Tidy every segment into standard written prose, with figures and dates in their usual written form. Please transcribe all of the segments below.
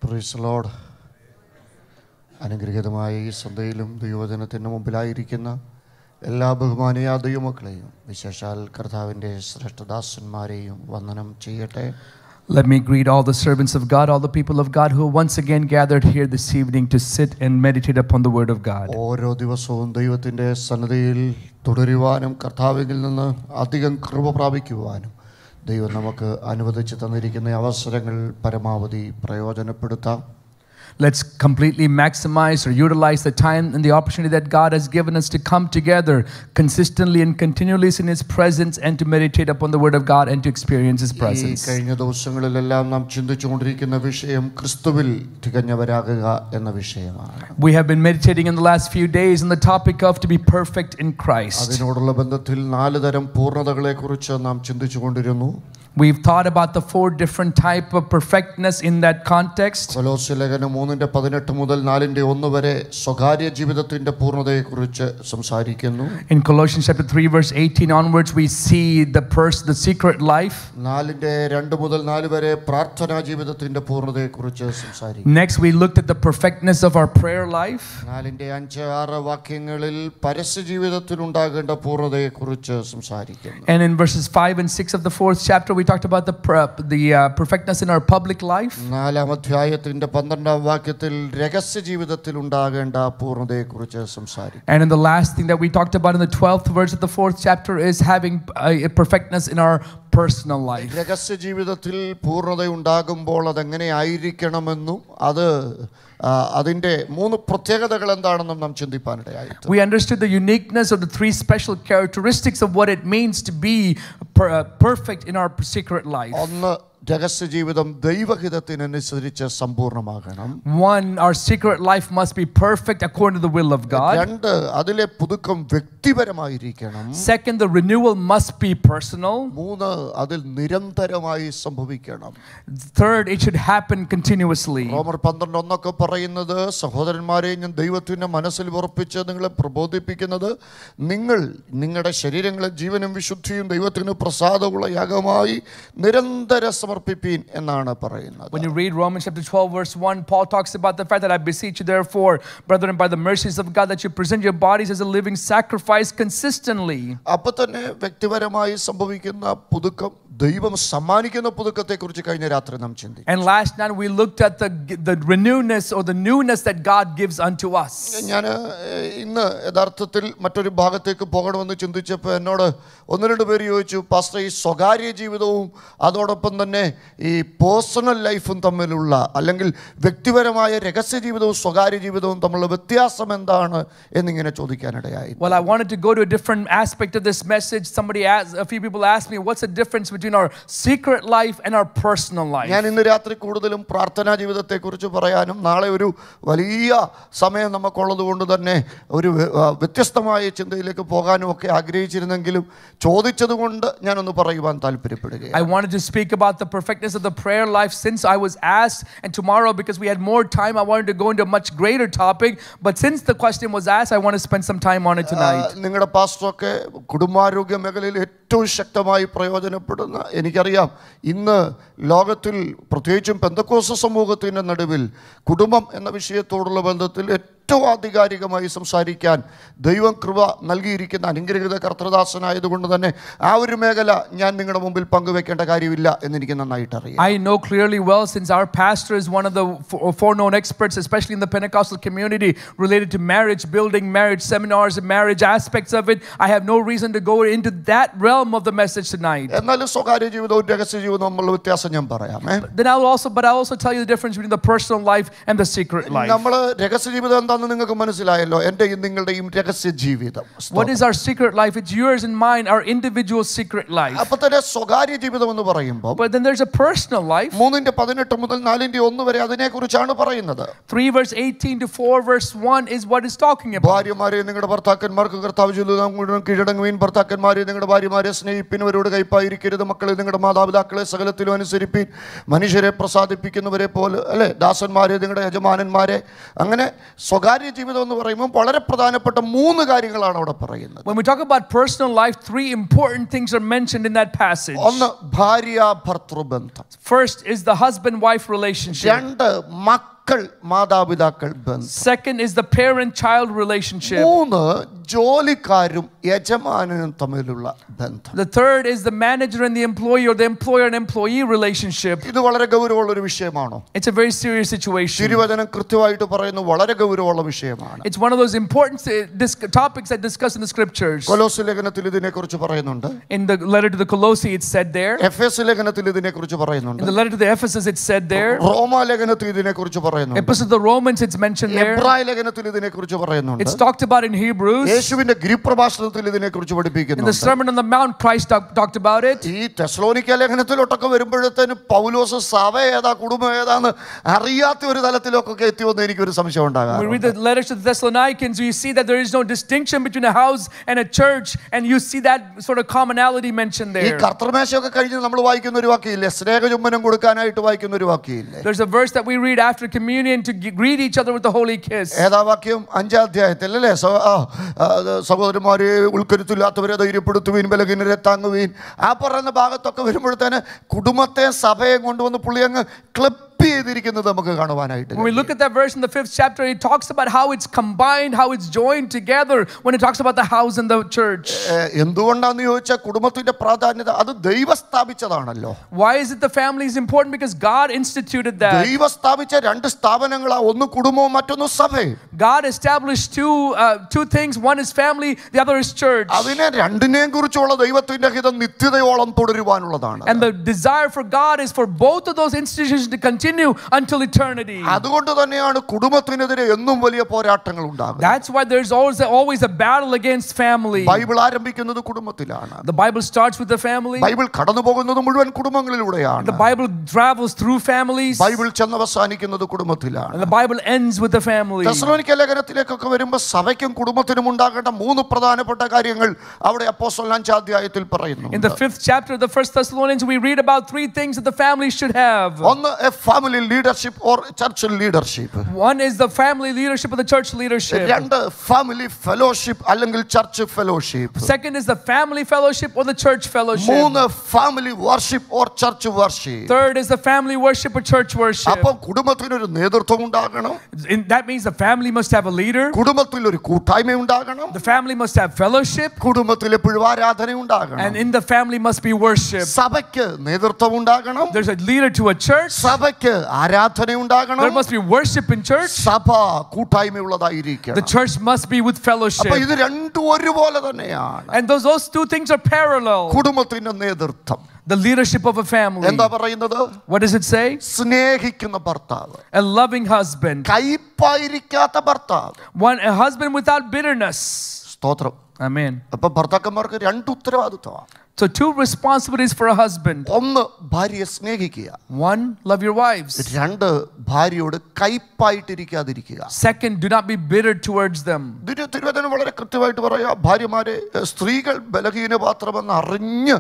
Praise the Lord. അനുഗ്രഹീതമായ ഈ സന്ധ്യയിലും ദൈവവചനത്തിൻ്റെ മുമ്പിലായിരിക്കുന്ന എല്ലാ ബഹുമാനീയ ദൈവമക്കളെയും വിശേഷാൽ കർത്താവിൻ്റെ ശ്രേഷ്ഠദാസന്മാരെയും വന്ദനം ചെയ്യട്ടെ. Let me greet all the servants of God, all the people of God who once again gathered here this evening to sit and meditate upon the word of God. ഓരോ ദിവസവും ദൈവത്തിൻ്റെ സന്നിധിയിൽ തുടരുവാനും കർത്താവിൽ നിന്ന് അധികം കൃപ പ്രാപിക്കുവാനും ദൈവം നമുക്ക് അനുവദിച്ചു തന്നിരിക്കുന്ന അവസരങ്ങൾ പരമാവധി പ്രയോജനപ്പെടുത്താം. Let's completely maximize or utilize the time and the opportunity that God has given us to come together consistently and continually in His presence and to meditate upon the Word of God and to experience His presence. കഴിഞ്ഞ ദിവസങ്ങളിലെല്ലാം നാം ചിന്തിച്ചുകൊണ്ടിരിക്കുന്ന വിഷയം ക്രിസ്തുവിൽ തികഞ്ഞവരാകുക എന്ന വിഷയമാണ്. We have been meditating in the last few days on the topic of to be perfect in Christ. അതിനോടുള്ള ബന്ധത്തിൽ 4 തരം പൂർണ്ണതകളെക്കുറിച്ച് നാം ചിന്തിച്ചുകൊണ്ടിരുന്നു. We've thought about the 4 different type of perfectness in that context. കൊലോസ്യലേഖനം 3:18 മുതൽ 4:1 വരെ സ്വകാര്യ ജീവിതത്തിന്റെ പൂർണ്ണതയെക്കുറിച്ച് സംസാരിക്കുന്നു. In Colossians chapter 3 verse 18 onwards we see the secret life. 4:2 മുതൽ 4 വരെ പ്രാർത്ഥനാ ജീവിതത്തിന്റെ പൂർണ്ണതയെക്കുറിച്ച് സംസാരിക്കുന്നു. Next we looked at the perfectness of our prayer life. 4:5-6 വാക്യങ്ങളിൽ പരസ്യ ജീവിതത്തിൽ ഉണ്ടാകേണ്ട പൂർണ്ണതയെക്കുറിച്ച് സംസാരിക്കുന്നു. And in verses 5 and 6 of the 4th chapter we talked about the perfectness in our public life. 4-ാം അധ്യായത്തിന്റെ 12-ാം വാക്യത്തിൽ രഹസ്യ ജീവിതത്തിൽ ഉണ്ടാകേണ്ട പൂർണ്ണതയെക്കുറിച്ച് സംസാരിക്കുന്നു. And in the last thing that we talked about in the 12th verse of the 4th chapter is having a perfectness in our personal life. രഹസ്യ ജീവിതത്തിൽ പൂർണ്ണത ഉണ്ടാകുമ്പോൾ അതെങ്ങനെ ആയിരിക്കണമെന്നും അതിന്റെ 3 പ്രത്യേകതകൾ എന്താണെന്നും നാം ചിന്തിപ്പാനിടയായി. We understood the uniqueness of the 3 special characteristics of what it means to be perfect in our secret life. ഒന്ന്, രഹസ്യ ജീവിതം ദൈവഹിതത്തിനനുസരിച്ച് സമ്പൂർണ്ണമാകണം. 1, our secret life must be perfect according to the will of God. 2, അതിലെ പുതുക്കം വ്യക്തിപരമായിരിക്കണം. 2, the renewal must be personal. 3, അതിൽ നിരന്തരമായി സംഭവിക്കണം. 3, it should happen continuously. റോമർ 12:1 പറയുന്നത്, സഹോദരന്മാരെ, ഞാൻ ദൈവത്തിന്റെ മനസ്സിൽ ഉറപ്പിച്ച് നിങ്ങളെ പ്രബോധിപ്പിക്കുന്നത്, നിങ്ങൾ നിങ്ങളുടെ ശരീരങ്ങളെ ജീവനും വിശുദ്ധിയും ദൈവത്തിന് പ്രസാദമുള്ള യാഗമായി നിരന്തരം സമർപ്പിപ്പീൻ എന്നാണ് പറയുന്നത്. When you read Romans chapter 12 verse 1, Paul talks about the fact that I beseech you therefore, brethren, by the mercies of God, that you present your bodies as a living sacrifice consistently. അപ്പോൾ തന്നെ വ്യക്തിപരമായി സംഭവിക്കുന്ന പുതുക്കം, ദൈവം സമ്മാനിക്കുന്ന പുതുക്കത്തെക്കുറിച്ച് കഴിഞ്ഞ രാത്രി നാം ചിന്തിച്ചു. And last night we looked at the renewness or the newness that God gives unto us. ഞാൻ ഇന്ന് യഥാർത്ഥത്തിൽ മറ്റൊരു ഭാഗത്തേക്ക് പോകണമെന്ന് ചിന്തിച്ചപ്പോൾ എന്നോട് 1-2 പേര് ചോദിച്ചു, പാസ്റ്റർ, ഈ സ്വകാര്യ ജീവിതവും അതോടൊപ്പം തന്നെ ഈ പേഴ്സണൽ ലൈഫും തമ്മിലുള്ള, അല്ലെങ്കിൽ വ്യക്തിപരമായ രഹസ്യ ജീവിതവും സ്വകാര്യ ജീവിതവും തമ്മിലുള്ള വ്യത്യാസം എന്താണ് എന്നിങ്ങനെ ചോദിക്കാനിടയായി. Well, I wanted to go to a different aspect of this message. A few people asked me, what's the difference between our secret life and our personal life? ഞാൻ ഇന്ന് രാത്രി കൂടുതലും പ്രാർത്ഥനാ ജീവിതത്തെക്കുറിച്ച് പറയാനും നാളെ ഒരു വലിയ സമയം നമുക്കുള്ളത് കൊണ്ട് തന്നെ ഒരു വ്യത്യസ്തമായ ചിന്തയിലേക്ക് പോകാനും ഒക്കെ ആഗ്രഹിച്ചിരുന്നെങ്കിലും ചോദിച്ചതുകൊണ്ട് ഞാനൊന്ന് പറയുവാൻ താല്പര്യപ്പെടുകയാണ്. I wanted to speak about the perfectness of the prayer life since I was asked, and tomorrow, because we had more time, I wanted to go into a much greater topic, but since the question was asked, I want to spend some time on it tonight. നിങ്ങളുടെ പാസ്റ്ററൊക്കെ കുടുംബാരോഗ്യ മേഖലയിൽ ഏറ്റവും ശക്തമായി പ്രയോജനപ്പെടുന്ന, എനിക്കറിയാം ഇന്ന് ലോകത്തിൽ പ്രത്യേകിച്ചും പെന്തക്കോസ്ത് സമൂഹത്തിൻ്റെ നടുവിൽ കുടുംബം എന്ന വിഷയത്തോടുള്ള ബന്ധത്തിൽ ഏറ്റവും ആധികാരികമായി സംസാരിക്കാൻ ദൈവം കൃപ നൽകിയിരിക്കുന്ന അനുഗ്രഹീത കർത്തൃദാസനായതുകൊണ്ട് തന്നെ ആ ഒരു മേഖല ഞാൻ നിങ്ങളുടെ മുമ്പിൽ പങ്കുവെക്കേണ്ട കാര്യമില്ല എന്നെനിക്ക് നന്നായിട്ട് അറിയാം. I know clearly well, since our pastor is one of the foreknown experts, especially in the Pentecostal community, related to marriage building, marriage seminars, and marriage aspects of it. I have no reason to go into that realm of the message tonight. എന്നാലും സ്വകാര്യ ജീവിതവും രഹസ്യ ജീവിതവും തമ്മിലുള്ള വ്യത്യാസം ഞാൻ പറയാം. Then I'll also tell you the difference between the personal life and the secret life. നമ്മൾ രഹസ്യ ജീവിതം എന്താണെന്ന് നിങ്ങൾക്ക് മനസ്സിലായല്ലോ. എന്റെയും നിങ്ങളുടെയും രഹസ്യ ജീവിതം. What is our secret life? It's yours and mine, our individual secret life. അപ്പോൾ തന്നെ സ്വകാര്യ ജീവിതം എന്ന് പറയുമ്പോൾ, but then there's a personal life. 3:18 മുതൽ 4:1 വരെ അതിനെക്കുറിച്ചാണ് പറയുന്നത്. 3 verse 18 to 4 verse 1 is what is talking about. ഭാര്യമാരെ നിങ്ങളുടെ ഭർത്താക്കന്മാർക്ക് കർത്താവ് മുഴുവൻ കീഴടങ്ങുവീൻ. ഭർത്താക്കന്മാരെ നിങ്ങളുടെ ഭാര്യമാരെ സ്നേഹിപ്പിൻ. അവരോട് കൈപ്പായിരിക്കരുത്. മക്കളെ നിങ്ങളുടെ മാതാപിതാക്കളെ സകലത്തിലും അനുസരിപ്പിൻ. മനുഷ്യരെ പ്രസാദിപ്പിക്കുന്നവരെ പോലെ, അല്ലെ, ദാസന്മാരെ നിങ്ങളുടെ യജമാനന്മാരെ. അങ്ങനെ സ്വകാര്യ സ്വകാര്യ ജീവിതം എന്ന് പറയുമ്പോൾ വളരെ പ്രധാനപ്പെട്ട 3 കാര്യങ്ങളാണ് അവിടെ പറയുന്നത്. When we talk about personal life, 3 important things are mentioned in that passage. ഒന്ന് ഭാര്യ ഭർതൃബന്ധം. First is the husband-wife relationship. 2 മക്കൾ മാതാപിതാക്കൾ ബന്ധം. Second is the parent-child relationship. 3 ജോലിക്കാരും യജമാനനും തമ്മിലുള്ള ബന്ധം. The third is the manager and the employee, or the employer and employee relationship. ഇത് വളരെ ഗൗരവമുള്ള ഒരു വിഷയമാണോ? It's a very serious situation. തിരുവചനം കൃത്യമായിട്ട് പറയുന്നു വളരെ ഗൗരവമുള്ള വിഷയമാണ്. It's one of those important topics that discuss in the scriptures. കൊലോസ്യ ലേഖനത്തിൽ ഇതിനെക്കുറിച്ച് പറയുന്നുണ്ട്. In the letter to the Colossae it's said there. എഫെസ് ലേഖനത്തിൽ ഇതിനെക്കുറിച്ച് പറയുന്നുണ്ട്. In the letter to the Ephesus it's said there. റോമാ ലേഖനത്തിൽ ഇതിനെക്കുറിച്ച് പറയുന്നുണ്ട്. Epistle to the Romans it's mentioned there. എബ്രായ ലേഖനത്തിൽ ഇതിനെക്കുറിച്ച് പറയുന്നുണ്ട്. It's talked about in Hebrews. യേശുവിന്റെ ഗിരിപ്രഭാഷണത്തിൽ ഇതിനെക്കുറിച്ച് പഠിപ്പിക്കുന്നു. In the Sermon on the Mount Christ talked about it. ഈ തെസ്സലോനിക്ക ലേഖനത്തിലോട്ടൊക്കെ വരുമ്പോഴത്തേന് പൗലോസ് സഭ ഏതാ കുടുംബം ഏതാന്ന് അറിയാത്ത ഒരു തലത്തിലൊക്കെ എത്തിയെന്ന് എനിക്കൊരു സംശയം ഉണ്ടാകാം. We read the letters to the Thessalonians, you see that there is no distinction between a house and a church, and you see that sort of commonality mentioned ഈ there. കർത്തൃമേശയൊക്കെ കഴിഞ്ഞ് നമ്മൾ വായിക്കുന്ന ഒരു വാക്യമില്ലേ, സ്നേഹചുംബനം കൊടുക്കാനായിട്ട് വായിക്കുന്ന ഒരു വാക്യമില്ലേ? There's a verse that we read after communion to greet each other with the holy kiss. ഏതാ വാക്യം? 5-ാം അധ്യായത്തിൽ അല്ലേ? സഹോദരന്മാരെ ഉൾക്കരുത്തില്ലാത്തവരെ ധൈര്യപ്പെടുത്തുവീൻ, ബലഹീനരെ താങ്ങുവീൻ. ആ പറയുന്ന ഭാഗത്തൊക്കെ വരുമ്പോഴത്തേന് കുടുംബത്തെ സഭയെ കൊണ്ടുവന്ന് പുള്ളി അങ്ങ് ക്ലബ് ചെയ്തിരിക്കുന്നത് നമുക്ക് കാണുവാനായിട്ട്. When we look at that verse in the 5th chapter, it talks about how it's combined, how it's joined together when it talks about the house and the church. എന്തുകൊണ്ടാന്ന് ചോദിച്ചാൽ കുടുംബത്തിന്റെ പ്രാധാന്യത അത് ദൈവം സ്ഥാപിച്ചതാണല്ലോ. Why is it the family is important? Because God instituted that. ദൈവം സ്ഥാപിച്ച 2 സ്ഥാപനങ്ങളാ, ഒന്ന് കുടുംബവും മറ്റൊന്ന് സഭയും. God established two things. One is family, the other is church. അതിനെ രണ്ടിനെയും കുറിച്ചുള്ള ദൈവത്തിന്റെ ഹിതം നിത്യതയോളം തുടരുവാനുള്ളതാണ്. And the desire for God is for both of those institutions to continue until eternity. അതുകൊണ്ട് തന്നെയാണ് കുടുംബത്തിനെതിരെ എന്നും വലിയ പോരാട്ടങ്ങൾ ഉണ്ടാകുന്നത്. That's why there's always a battle against family. Bible ആരംഭിക്കുന്നത് കുടുംബത്തിലാണ്. The Bible starts with the family. Bible കടന്നു പോകുന്നത് മുഴുവൻ കുടുംബങ്ങളിലൂടെയാണ്. The Bible travels through families. Bible ചെന്നവസാനിക്കുന്നത് കുടുംബത്തിലാണ്. And the Bible ends with the family. തെസ്സലോനിക്ക ലേഖനത്തിലേക്കൊക്കെ വരുമ്പോൾ സഭയ്ക്കും കുടുംബത്തിനും ഉണ്ടാകേണ്ട 3 പ്രധാനപ്പെട്ട കാര്യങ്ങൾ അവിടെ അപ്പോസ്തലൻ 5-ാം അധ്യായത്തിൽ പറയുന്നു. In the 5th chapter of the 1st Thessalonians we read about 3 things that the family should have. ഒന്ന് family leadership or church leadership. One is the family leadership or the church leadership. 2 family fellowship അല്ലെങ്കിൽ church fellowship. Second is the family fellowship or the church fellowship. 3 family worship or church worship. Third is the family worship or church worship. അപ്പോൾ കുടുംബത്തിന് ഒരു നേതൃത്വം ഉണ്ടാകണം. That means the family must have a leader. കുടുംബത്തിൽ ഒരു കൂട്ടായ്മ ഉണ്ടാകണം. The family must have fellowship. കുടുംബത്തിൽ എപ്പോഴും ആരാധന ഉണ്ടാകണം. And in the family must be worship. സഭയ്ക്ക് നേതൃത്വം ഉണ്ടാകണം. There's a leader to a church. സഭയ്ക്ക് ആരാധന ഉണ്ടാകണം. There must be worship in church. സഭ കൂട്ടായ്മയുള്ളതായിരിക്കണം. The church must be with fellowship. അപ്പോൾ ഇത് രണ്ടും ഒരുപോലെ തന്നെയാണ്. And those 2 things are parallel. കുടുംബത്തിന്റെ നേതൃത്വം, The leadership of a family. എന്താ പറയുന്നത്? What does it say? സ്നേഹിക്കുന്ന ഭർത്താവ്, A loving husband. കയ്പായിരിക്കാത്ത ഭർത്താവ്. A husband without bitterness. സ്തോത്രം. Amen. അപ്പൊ ഭർത്താക്കന്മാർക്ക് 2 ഉത്തരവാദിത്വമാണ്. So 2 responsibilities for a husband. ഒന്ന് ഭാര്യയെ സ്നേഹിക്കുക. 1, love your wives. 2, ഭാര്യയോട് കയ്പായിട്ടിരിക്കാതിരിക്കുക. Second, do not be bitter towards them. തിരുവചനം വളരെ കൃത്യമായിട്ട് പറയാ, ഭാര്യമാരെ സ്ത്രീകൾ ബലഹീന പാത്രമെന്ന് അറിഞ്ഞ്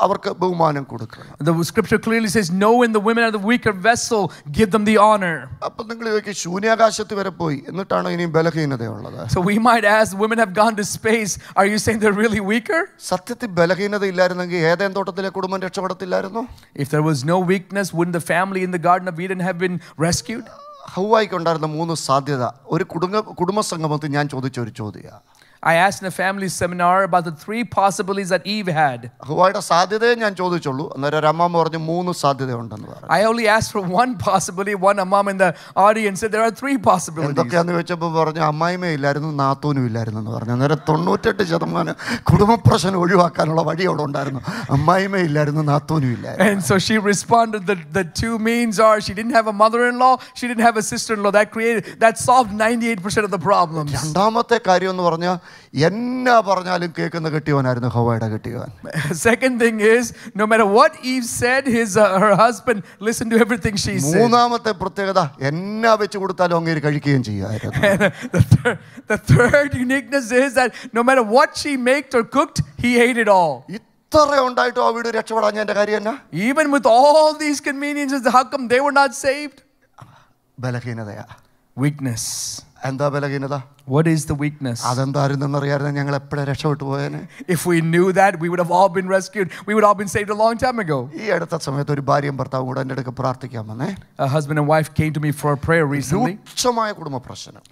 അവർക്ക് ബഹുമാനം കൊടുക്കണം. The scripture clearly says, knowing the women are the weaker vessel, give them the honor. അപ്പൊ നിങ്ങൾ ചോദിക്കും, ശൂന്യാകാശത്ത് വരെ പോയി എന്നിട്ടാണ് ഇനിയും ബലഹീനതയുള്ളത്? So we might ask, women have gone to space, are you saying they're really weaker? സത്യത്തിൽ ബലഹീനത ഇല്ലായിരുന്നെങ്കിൽ ഏതേൻ തോട്ടത്തിലെ കുടുംബം രക്ഷപ്പെടത്തില്ലായിരുന്നു. If there was no weakness, wouldn't the family in the Garden of Eden have been rescued? ഹൗവായിക്ക് ഉണ്ടായിരുന്ന 3 സാധ്യത ഒരു കുടുംബ സംഗമത്തിൽ ഞാൻ ചോദിച്ച ഒരു ചോദ്യമാണ്. I asked in a family seminar about the 3 possibilities that Eve had. ഹൗവായുടെ സാധ്യതയെ ഞാൻ ചോദിച്ചുള്ളൂ. അന്നേരം ഒരു അമ്മ പറഞ്ഞു 3 സാധ്യതയുണ്ടെന്ന് പറഞ്ഞു. I only asked for 1 possibility. One mom in the audience said there are 3 possibilities. എന്തൊക്കെയാന്ന് ചോദിച്ചപ്പോൾ പറഞ്ഞു അമ്മായിമേ ഇല്ലായിരുന്നു, നാത്തൂനും ഇല്ലായിരുന്നു എന്ന് പറഞ്ഞു. അന്നേരം 98% കുടുംബ പ്രശ്നം ഒഴിവാക്കാനുള്ള വഴി അവിടെ ഉണ്ടായിരുന്നു. അമ്മായിമേ ഇല്ലായിരുന്നു, നാത്തൂനും ഇല്ലായിരുന്നു. And so she responded, the 2 means are she didn't have a mother-in-law, she didn't have a sister-in-law. That solved 98% of the problems. രണ്ടാമത്തെ കാര്യം എന്ന് പറഞ്ഞാൽ എന്നാ പറഞ്ഞാലും കേൾക്കുന്ന കെട്ടിയവനായിരുന്നു ഹൗവയുടെ കെട്ടിയവൻ. Second thing is, no matter what Eve said, her husband listened to everything she said. മൂന്നാമത്തെ പ്രത്യേകത എന്നാ വെച്ച് കൊടുത്താലും അങ്ങേര് കഴിക്കുകയും ചെയ്യുമായിരുന്നു. The third uniqueness is that no matter what she made or cooked, he ate it all. ഇത്ര ഉണ്ടായിട്ടും ആ വീട് രക്ഷപ്പെടാൻ എന്റെ കാര്യം എന്നാ? Even with all these conveniences, how come they were not saved? ബലഹീനതയാ. Weakness. എന്താ ബലഹീനത? What is the weakness? അതെന്തായിരുന്നെന്നറിയാതെ ഞങ്ങൾ എപ്പോഴും രക്ഷപ്പെട്ടു പോയേനെ. If we knew that, we would have all been rescued. We would all been saved a long time ago. ഈ അടുത്ത സമയത്ത് ഒരു ഭാര്യയും ഭർത്താവും കൂടെ എൻ്റെ അടുക്ക് പ്രാർത്ഥിക്കാൻ വന്നേ. A husband and wife came to me for a prayer recently. രൂക്ഷമായ കുടുംബ പ്രശ്നം.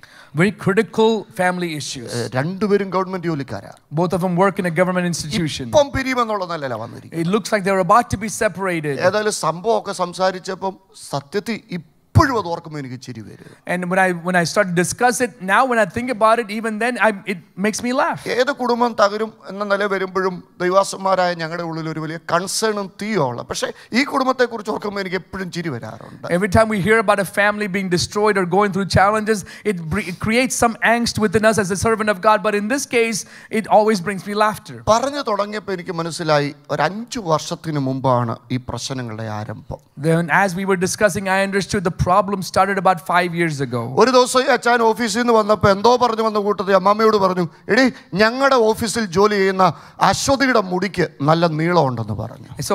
Very critical family issues. രണ്ടുപേരും government ജോലിക്കാരാ. Both of them work in a government institution. ഇപ്പം പിരിയുമെന്നുള്ള നിലയിലാ വന്നിരിക്കുന്നത്. It looks like they're about to be separated. ഏതായാലും സംഭവമൊക്കെ സംസാരിച്ചപ്പം സത്യത്തിൽ ഇപ്പോഴും അത് ഓർക്കുമ്പോൾ എനിക്ക് ചിരി വരും. And when I start to discuss it, now when I think about it, even then it makes me laugh. ഏത് കുടുംബം തകരും എന്ന നില വരുമ്പോഴും ദൈവാസന്മാരായ ഞങ്ങളുടെ ഉള്ളിൽ ഒരു വലിയ കൺസേണും തീയുള്ള, പക്ഷേ ഈ കുടുംബത്തെക്കുറിച്ച് ഓർക്കുമ്പോൾ എനിക്ക് എപ്പോഴും ചിരി വരാറുണ്ട്. Every time we hear about a family being destroyed or going through challenges, it creates some angst within us as a servant of God. But in this case, it always brings me laughter. പറഞ്ഞു തുടങ്ങിയപ്പോൾ എനിക്ക് മനസ്സിലായി ഒരു 5 വർഷത്തിന് മുമ്പാണ് ഈ പ്രശ്നങ്ങളുടെ ആരംഭം. Then as we were discussing, I understood the problem started about 5 years ago. ഒരു ദിവസം ഈ അച്ഛൻ ഓഫീസിൽ നിന്ന് വന്നപ്പോൾ എന്തോ പറഞ്ഞു വന്ന കൂട്ടത്തിൽ അമ്മമ്മയോട് പറഞ്ഞു, എടി ഞങ്ങളുടെ ഓഫീസിൽ ജോലി ചെയ്യുന്ന അശ്വതിയുടെ മുടിക്ക് നല്ല നീളമുണ്ടെന്ന് പറഞ്ഞു. So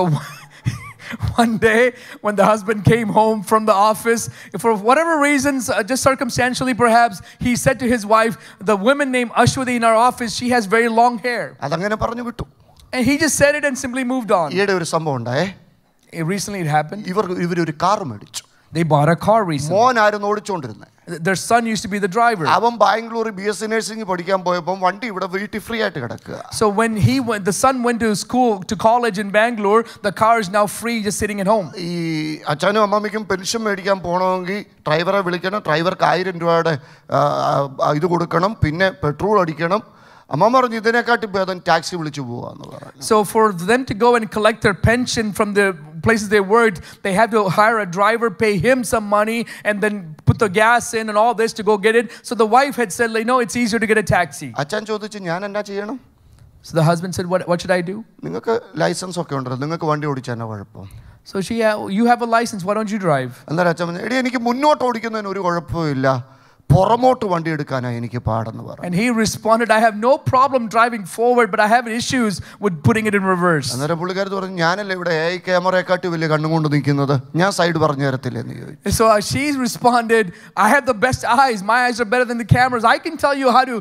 one day when the husband came home from the office, for whatever reasons, just circumstantially perhaps, he said to his wife, the woman named Ashwati in our office, she has very long hair. അതങ്ങനെ പറഞ്ഞു വിട്ടു. And he just said it and simply moved on. ഈയിടെ ഒരു സംഭവം ഉണ്ടായേ. Recently it happened. ഇവരൊരു car മേടിച്ചു. They bought a car recently. മോനായിരുന്നു ഓടിച്ചോണ്ടിരുന്നത്. Their son used to be the driver. അവൻ ബാംഗ്ലൂർ BSc നഴ്സിംഗ് പഠിക്കാൻ പോയപ്പോൾ വണ്ടി ഇവിടെ വീട്ടിൽ ഫ്രീ ആയിട്ട് കിടക്കുക. So when the son went to school, to college in Bangalore, the car is now free, just sitting at home. ഈ അച്ഛനും അമ്മമ്മയ്ക്കും പെൻഷൻ മേടിക്കാൻ പോകണമെങ്കിൽ ഡ്രൈവറെ വിളിക്കണം, ഡ്രൈവർക്ക് 1000 രൂപയുടെ ഇത് കൊടുക്കണം, പിന്നെ പെട്രോൾ അടിക്കണം. അമ്മ പറഞ്ഞു ഇതിനെക്കാട്ടി ഭേദം ടാക്സി വിളിച്ചു പോവാന്ന് പറഞ്ഞു. So for them to go and collect their pension from the places they worked, they had to hire a driver, pay him some money, and then put the gas in and all this to go get it. So the wife had said, no, it's easier to get a taxi. അച്ഛൻ ചോദിച്ചു ഞാൻ എന്നാ ചെയ്യണം? So the husband said, what should I do? നിങ്ങൾക്ക് licence ഒക്കെ ഉണ്ടല്ലോ, നിങ്ങൾക്ക് വണ്ടി ഓടിച്ചാൽ കുഴപ്പം. So you have a license, why don't you drive? എന്നാലും അച്ഛൻ പറഞ്ഞു, എടി എനിക്ക് മുന്നോട്ട് ഓടിക്കുന്നതിന് ഒരു കുഴപ്പമില്ല, പുറമോട്ട് വണ്ടി എടുക്കാനാ എനിക്ക് പാടെന്ന് പറഞ്ഞു. And he responded, I have no problem driving forward, but I have issues with putting it in reverse. അന്നേരം പുള്ളിക്കാരത്ത് പറഞ്ഞു, ഞാനല്ലേ ഇവിടെ ക്യാമറയെക്കാട്ടി വലിയ കണ്ണും കൊണ്ട് നിൽക്കുന്നത്, ഞാൻ സൈഡ് പറഞ്ഞു തരത്തില്ലെന്ന് ചോദിച്ചു. So she responded, I have the best eyes, my eyes are better than the cameras, I can tell you how to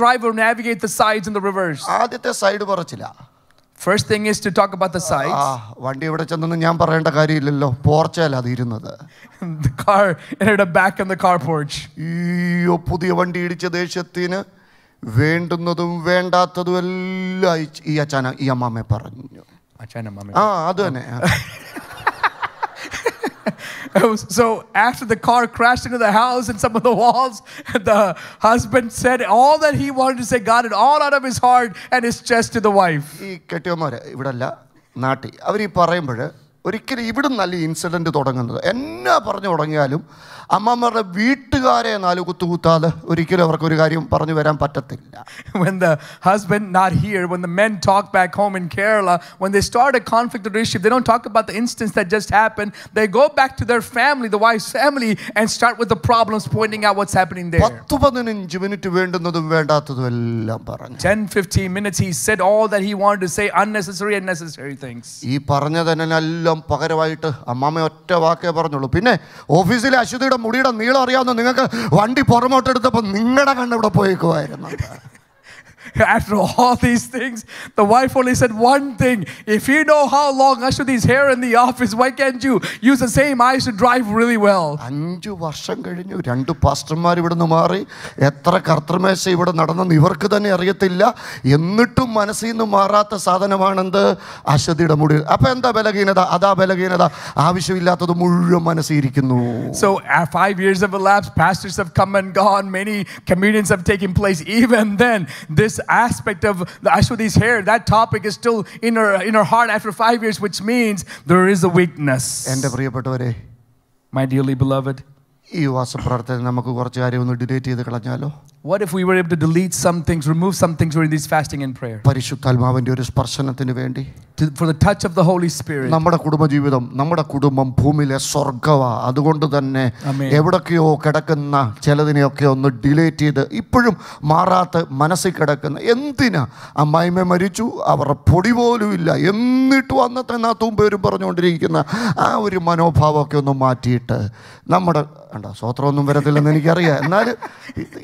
drive or navigate the sides and the reverse. ആദ്യത്തെ side പറച്ചില്ല. First thing is to talk about the sides. വണ്ടി ഇവിടെ ചെന്നൊന്നും ഞാൻ പറയേണ്ട കാര്യമില്ലല്ലോ, പോർച്ചല്ല അത് ഇരുന്നത്. The car ended up back on the car porch. അയ്യോ, പുതിയ വണ്ടി ഇടിച്ച ദേഷ്യത്തിന് വേണ്ടുന്നതും വേണ്ടാത്തതും എല്ലാം ഈ അച്ഛന ഈ അമ്മാമ്മ പറഞ്ഞു. അത് തന്നെ. So after the car crashed into the house and some of the walls, the husband said all that he wanted to say, got it all out of his heart and his chest to the wife. ഈ കെട്ടിയന്മാര് ഇവിടെ അല്ല നാട്ടിൽ അവർ ഈ പറയുമ്പോൾ ഒരിക്കലും ഇവിടെ നല്ല incident തുടങ്ങുന്നത് എന്നാ പറഞ്ഞു തുടങ്ങിയാലും അമ്മമാരുടെ വീട്ടുകാരെ നാല് കുത്തുകുത്താതെ ഒരിക്കലും അവർക്ക് ഒരു കാര്യം പറഞ്ഞു വരാൻ പറ്റത്തില്ല. When the husband not here, when the men talk back home in Kerala, when they start a conflict or issue, they don't talk about the instance that just happened. They go back to their family, the wife's family, and start with the problems, pointing out what's happening there. 10-15 minute വേണ്ടുന്നതും വേണ്ടാത്തതും എല്ലാം പറഞ്ഞു. 10-15 minutes he said all that he wanted to say, unnecessary and necessary things. ഈ പറഞ്ഞതിനെല്ലാം പകരമായിട്ട് അമ്മാമ്മ ഒറ്റ വാക്കേ പറഞ്ഞുള്ളൂ. പിന്നെ ഓഫീസിലെ അശ്വതിയുടെ മുടിയുടെ നീളം അറിയാവുന്ന നിങ്ങൾക്ക് വണ്ടി പുറമോട്ടെടുത്തപ്പോൾ നിങ്ങളുടെ കണ്ണിവിടെ പോയേക്കുമായിരുന്നു. After all these things, the wife only said one thing: if you know how long Ashwati's hair in the office, why can't you use the same eyes to drive really well? 5 വർഷം കഴിഞ്ഞു, 2 പാസ്റ്റർമാർ ഇവിടുന്ന് മാറി, എത്ര കർത്തൃമേശ ഇവിടെ നടന്നെന്ന് ഇവർക്ക് തന്നെ അറിയത്തില്ല. എന്നിട്ടും മനസ്സിൽ നിന്ന് മാറാത്ത സാധനമാണെന്ത്? അശ്വതിയുടെ മുടി. അപ്പൊ എന്താ ബലഹീനത? അതാ ബലഹീനത. ആവശ്യമില്ലാത്തത് മുഴുവൻ മനസ്സിരിക്കുന്നു. So 5 years have elapsed, pastors have come and gone, many comedians have taken place. Even then, this aspect of the Ashwati's hair, that topic is still in her heart after 5 years, which means there is a weakness. എൻ്റെ പ്രിയപ്പെട്ടവരെ, my dearly beloved, ഈ വാസപ്രാർത്ഥന നമുക്ക് കുറച്ച് കാര്യം ഒന്ന് delete ചെയ്ത് കളഞ്ഞാലോ? What if we were able to delete some things, remove some things during these fasting and prayer? പരിശുദ്ധാത്മാവിൻ്റെ ഒരു സ്പർശനത്തിന് വേണ്ടി, For the touch of the Holy Spirit. നമ്മുടെ കുടുംബജീവിതം, നമ്മുടെ കുടുംബം ഭൂമിയിലെ സ്വർഗവാ. അതുകൊണ്ട് തന്നെ എവിടൊക്കെയോ കിടക്കുന്ന ചിലതിനെയൊക്കെ ഒന്ന് ഡിലേറ്റ് ചെയ്ത് ഇപ്പോഴും മാറാത്ത മനസ്സിൽ കിടക്കുന്ന, എന്തിനാ അമ്മായിമ്മ മരിച്ചു, അവരുടെ പൊടി പോലും ഇല്ല, എന്നിട്ടും അന്നത്തെ നാത്തും പേരും പറഞ്ഞുകൊണ്ടിരിക്കുന്ന ആ ഒരു മനോഭാവമൊക്കെ ഒന്ന് മാറ്റിയിട്ട് നമ്മുടെ സ്വത്രമൊന്നും വരത്തില്ലെന്ന് എനിക്കറിയാം, എന്നാൽ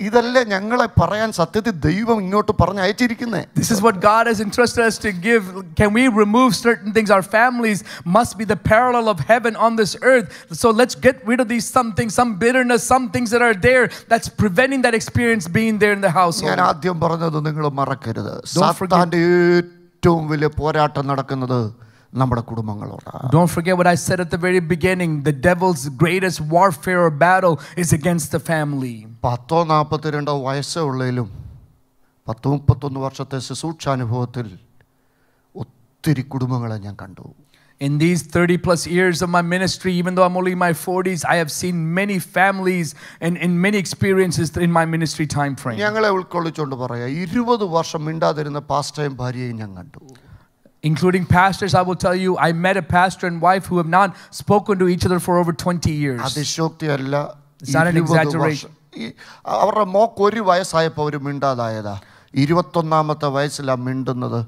ഇതല്ലേ ഞങ്ങളെ പറയാൻ സത്യത്തിൽ ദൈവം ഇങ്ങോട്ട് പറഞ്ഞ് അയച്ചിരിക്കുന്നത്. This is what God has entrusted us to give. Can we remove certain things? Our families must be the parallel of heaven on this earth. So let's get rid of these some things, some bitterness, some things that are there that's preventing that experience being there in the household. ഞാൻ ആദ്യം പറഞ്ഞത് നിങ്ങൾ മറക്കരുത്, സാത്താന്റെ ഏറ്റവും വലിയ പോരാട്ടം നടക്കുന്നത് നമ്മുടെ കുടുംബങ്ങളോടാണ്. Don't forget what I said at the very beginning. The devil's greatest warfare or battle is against the family. 42 വയസ്സേ ഉള്ളതിലും 31 വർഷത്തെ ശുശ്രൂഷാനുഭവത്തിൽ ഒത്തിരി കുടുംബങ്ങളെ ഞാൻ കണ്ടു. In these 30 plus years of my ministry, even though I'm only in my 40s, I have seen many families and many experiences in my ministry time frame. ഞങ്ങളെ ഉൾക്കൊള്ളിച്ചുകൊണ്ട് പറയാം, 20 വർഷം മിണ്ടാതിരുന്ന പാസ്റ്ററും ഭാര്യയും ഞാൻ കണ്ടു. Including pastors, I will tell you, I met a pastor and wife who have not spoken to each other for over 20 years. അതിശോക്തിയല്ല, It's not an exaggeration. അവരുടെ mock 1 വയസ്സായപ്പോൾ അവർ മിണ്ടാതായതാ, 21ാമത്തെ വയസ്സിലാണ് മിണ്ടുന്നത്.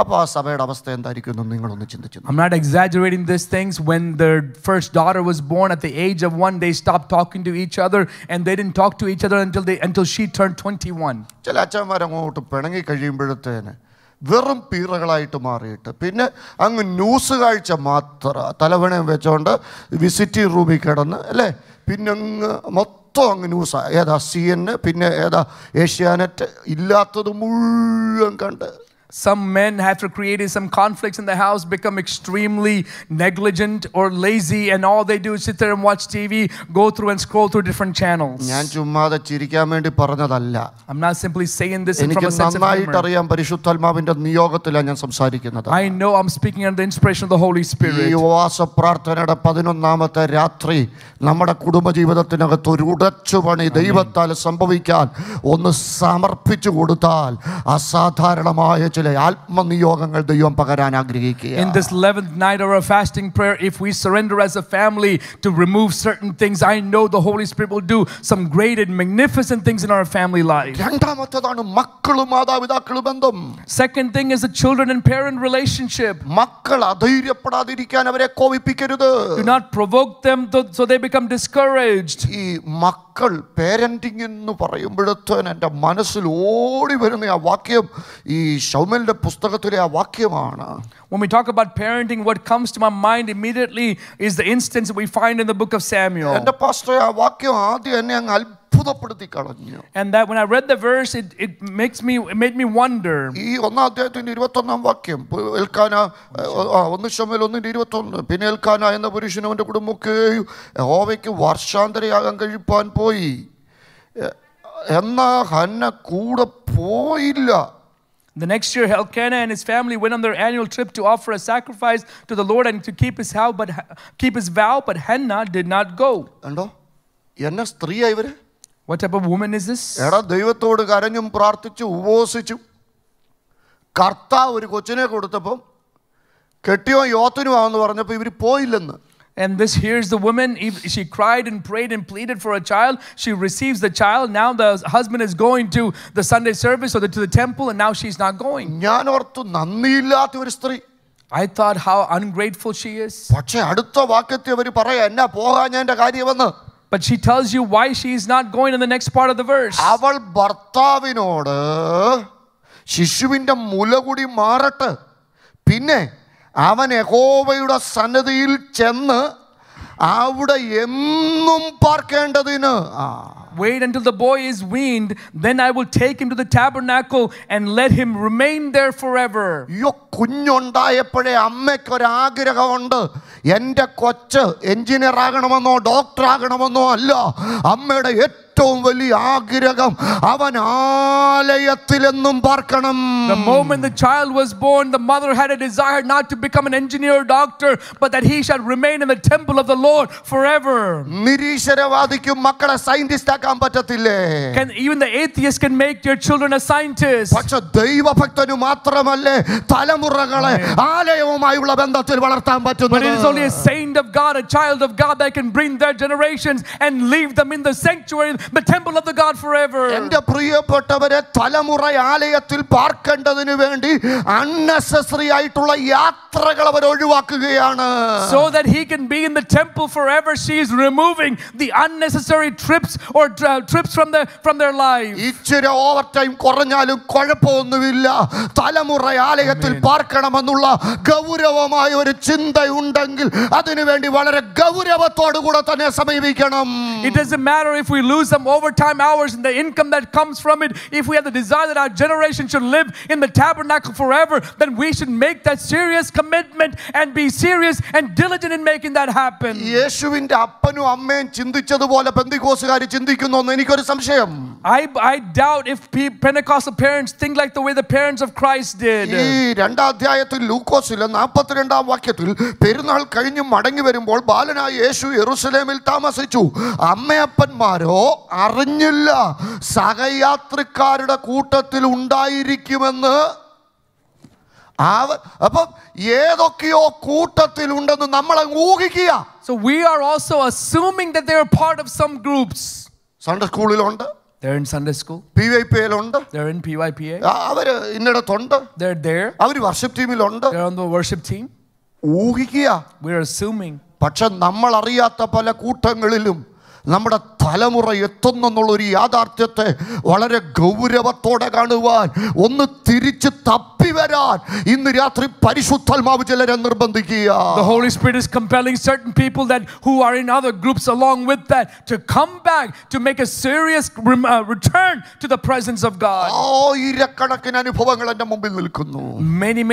അപ്പോൾ ആ സഭയുടെ അവസ്ഥ എന്തായിരിക്കും എന്ന് നിങ്ങളൊന്ന് ചിന്തിച്ചു. I'm not exaggerating these things. When their first daughter was born, at the age of 1, they stopped talking to each other, and they didn't talk to each other until she turned 21. ചില അച്ഛന്മാരങ്ങോട്ട് പിണങ്ങി കഴിയുമ്പോഴത്തേന് വെറും പീറകളായിട്ട് മാറിയിട്ട് പിന്നെ അങ്ങ് news കാഴ്ച മാത്രം തലവണയും വെച്ചോണ്ട് വിസിറ്റിംഗ് റൂമിൽ കിടന്ന് അല്ലേ, പിന്നെ അങ്ങ് മൊത്തം അങ്ങ് ന്യൂസ്, ഏതാ CNN, പിന്നെ ഏതാ ഏഷ്യാനെറ്റ്, ഇല്ലാത്തത് മുഴുവൻ കണ്ട്. Some men, after creating some conflicts in the house, become extremely negligent or lazy, and all they do is sit there and watch TV, go through and scroll through different channels. ഞാൻ ചുമ്മാതെ ചിരിക്കാൻ വേണ്ടി പറഞ്ഞതല്ല. I'm not simply saying this from a എനിക്ക് sense of നന്നായിട്ട് humor. അറിയാം, പരിശുദ്ധാത്മാവിന്റെ നിയോഗത്തിലാണ് ഞാൻ സംസാരിക്കുന്നത്. I know I'm speaking under the inspiration of the Holy Spirit. ഈ ഉപവാസ പ്രാർത്ഥനയുടെ 11ാമത്തെ രാത്രി നമ്മുടെ കുടുംബജീവിതത്തിനകത്ത് ഒരു ഉടച്ചുപണി ദൈവത്താൽ സംഭവിക്കാൻ ഒന്ന് സമർപ്പിച്ചു കൊടുത്താൽ അസാധാരണമായ ചില ആത്മനിയോഗങ്ങൾ ദൈവം പകരാൻ ആഗ്രഹിക്കുക. In this 11th night of our fasting prayer, if we surrender as a family to remove certain things, I know the Holy Spirit will do some great and magnificent things in our family life. രണ്ടാമത്തേതാണ് മക്കളും മാതാപിതാക്കളും ബന്ധം. Second thing is the children and parent relationship. മക്കൾ അധൈര്യപ്പെടാതിരിക്കാൻ അവരെ കോപിപ്പിക്കരുത്. Do not provoke them so they become discouraged. ഈ മക്കൾ parenting എന്ന് പറയുമ്പോഴത്തേന് എൻ്റെ മനസ്സിൽ ഓടി വരുന്ന ആ വാക്യം ഈ ശൗമേലിന്റെ പുസ്തകത്തിലെ ആ വാക്യമാണ്. When we talk about parenting, what comes to my mind immediately is the instance that we find in the book of Samuel. എൻ്റെ പാസ്റ്റർ ആ വാക്യം ആദ്യം എന്നെ അങ്ങ് അത്ഭുതപ്പെടുത്തി കളഞ്ഞു. And that when I read the verse, it made me wonder. ഈ 1-ാം അധ്യായത്തിന്റെ 21-ാം വാക്യം, എൽക്കാന 1 ശമൂവേൽ 1:21, പിന്നെ എൽക്കാന എന്ന പുരുഷനും അവന്റെ കുടുംബമൊക്കെയും യഹോവയ്ക്ക് വർഷാന്തരയാഗം കഴിപ്പാൻ പോയി, എന്നാ ഹന്ന കൂടെ പോയില്ല. The next year, Elkanah and his family went on their annual trip to offer a sacrifice to the Lord and to keep his vow, but Hannah did not go. കണ്ടോ, എന്നെ സ്ത്രീയാ ഇവര്. What type of woman is this? എടാ, ദൈവത്തോട് കരഞ്ഞും പ്രാർത്ഥിച്ചു ഉപവസിച്ചു കർത്താവ് ഒരു കൊച്ചിനെ കൊടുത്തപ്പം കെട്ടിയോ യോത്തനുമാണെന്ന് പറഞ്ഞപ്പോൾ ഇവർ പോയില്ലെന്ന്. And here's the woman, she cried and prayed and pleaded for a child. She receives the child. Now the husband is going to the Sunday service or to the temple, and now she's not going. ഞാൻ ഓർത്തു നന്ദിയില്ലാത്ത ഒരു സ്ത്രീ. I thought how ungrateful she is. പക്ഷേ അടുത്ത വാക്യത്തിൽ അവർ പറയാ, എന്നാ പോകാഞ്ഞതിന്റെ കാര്യമെന്ന്. But she tells you why she is not going in the next part of the verse. അവൾ ഭർത്താവിനോട് ശിശുവിന്റെ മുലകുടി മാറട്ടെ, പിന്നെ അവൻ യഹോവയുടെ സന്നിധിയിൽ ചെന്ന് അവിടെ എന്നും പാർക്കേണ്ടതിന്. Wait until the boy is weaned, then I will take him to the tabernacle and let him remain there forever. അയ്യോ, കുഞ്ഞുണ്ടായപ്പോഴേ അമ്മയ്ക്കൊരാഗ്രഹമുണ്ട്, എൻ്റെ കൊച്ച് എഞ്ചിനീയർ ആകണമെന്നോ ഡോക്ടർ ആകണമെന്നോ അല്ല, അമ്മയുടെ ഏറ്റവും വലിയ ആഗ്രഹം അവൻ ആലയത്തിലെന്നും പാർക്കണം. The moment the child was born, the mother had a desire not to become an engineer or doctor, but that he shall remain in the temple of the Lord forever. നിരീശ്വരവാദിക്കും മക്കളെ scientist ആക്കാൻ പറ്റത്തില്ലേ? Even the atheist can make their children a scientist. പക്ഷെ ദൈവഭക്തനു മാത്രമല്ലേ തലമുറകളെ ആലയവുമായുള്ള ബന്ധത്തിൽ വളർത്താൻ പറ്റുന്നത്. But it is only a saint of God, a child of God, that can bring their generations and leave them in the sanctuary, the temple of the God forever. എൻ്റെ പ്രിയപ്പെട്ടവരെ, തലമുറ ആലയത്തിൽ പാർക്കേണ്ടതിന് വേണ്ടി unnecessary ആയിട്ടുള്ള യാത്രകൾ അവർ ഒഴിവാക്കുകയാണ്. So that he can be in the temple forever, she is removing the unnecessary trips or trips from their life. ഇച്ചിരി over time കുറഞ്ഞാലും കുഴപ്പമൊന്നുമില്ല. തലമുറ ആലയത്തിൽ പാർക്കണമെന്നുള്ള ഗൗരവമായ ഒരു ചിന്തയുണ്ടെങ്കിൽ അതിനുവേണ്ടി വളരെ ഗൗരവത്തോടുകൂടെ തന്നെ സമീപിക്കണം. It doesn't matter if we lose some overtime hours and the income that comes from it. If we have the desire that our generation should live in the tabernacle forever, then we should make that serious commitment and be serious and diligent in making that happen. യേശുവിന്റെ അപ്പനും അമ്മയും ചിന്തിച്ചതുപോലെ പെന്തിക്കോസുകാർ ചിന്തിക്കുന്നു എന്ന് എനിക്കൊരു സംശയം. I doubt if Pentecostal parents think like the way the parents of Christ did. ഈ രണ്ടാം അധ്യായത്തിൽ ലൂക്കോസിലെ 42-ാം വാക്യത്തിൽ പെരുന്നാൾ കഴിഞ്ഞ് മടങ്ങി വരുമ്പോൾ ബാലനായ യേശു യെരൂശലേമിൽ താമസിച്ചു. അമ്മയപ്പന്മാരോ അറിഞ്ഞില്ല, സഹയാത്രിക്കാരുടെ കൂട്ടത്തിൽ ഉണ്ടായിരിക്കുമെന്ന്. അപ്പം ഏതൊക്കെയോ കൂട്ടത്തിലുണ്ടെന്ന് നമ്മൾ ഊഹിക്കുക. So we are also assuming that they are part of some groups. Sunday സ്കൂളിലുണ്ട്, they're in Sunday school, PYPയിലുണ്ട്, they're in PYPA, അവര് ഇന്നിടത്തുണ്ട്, they're there, അവര് വർഷിപ്പ് ടീമിലുണ്ട്, they're on the worship team. ഊഹിക്കുക. We're assuming. പക്ഷെ നമ്മൾ അറിയാത്ത പല കൂട്ടങ്ങളിലും നമ്മുടെ തലമുറ എത്തുന്നെന്നുള്ളൊരു യാഥാർത്ഥ്യത്തെ വളരെ ഗൗരവത്തോടെ കാണുവാൻ, ഒന്ന് തിരിച്ച് തപ്പി വരാൻ ഇന്ന് രാത്രി പരിശുദ്ധാത്മാവ് ചിലരെ നിർബന്ധിക്കുക. The Holy Spirit is compelling certain people that who are in other groups along with that to come back to make a serious return to the presence of God. ആയിരക്കണക്കിന് അനുഭവങ്ങൾ എൻ്റെ മുമ്പിൽ നിൽക്കുന്നു.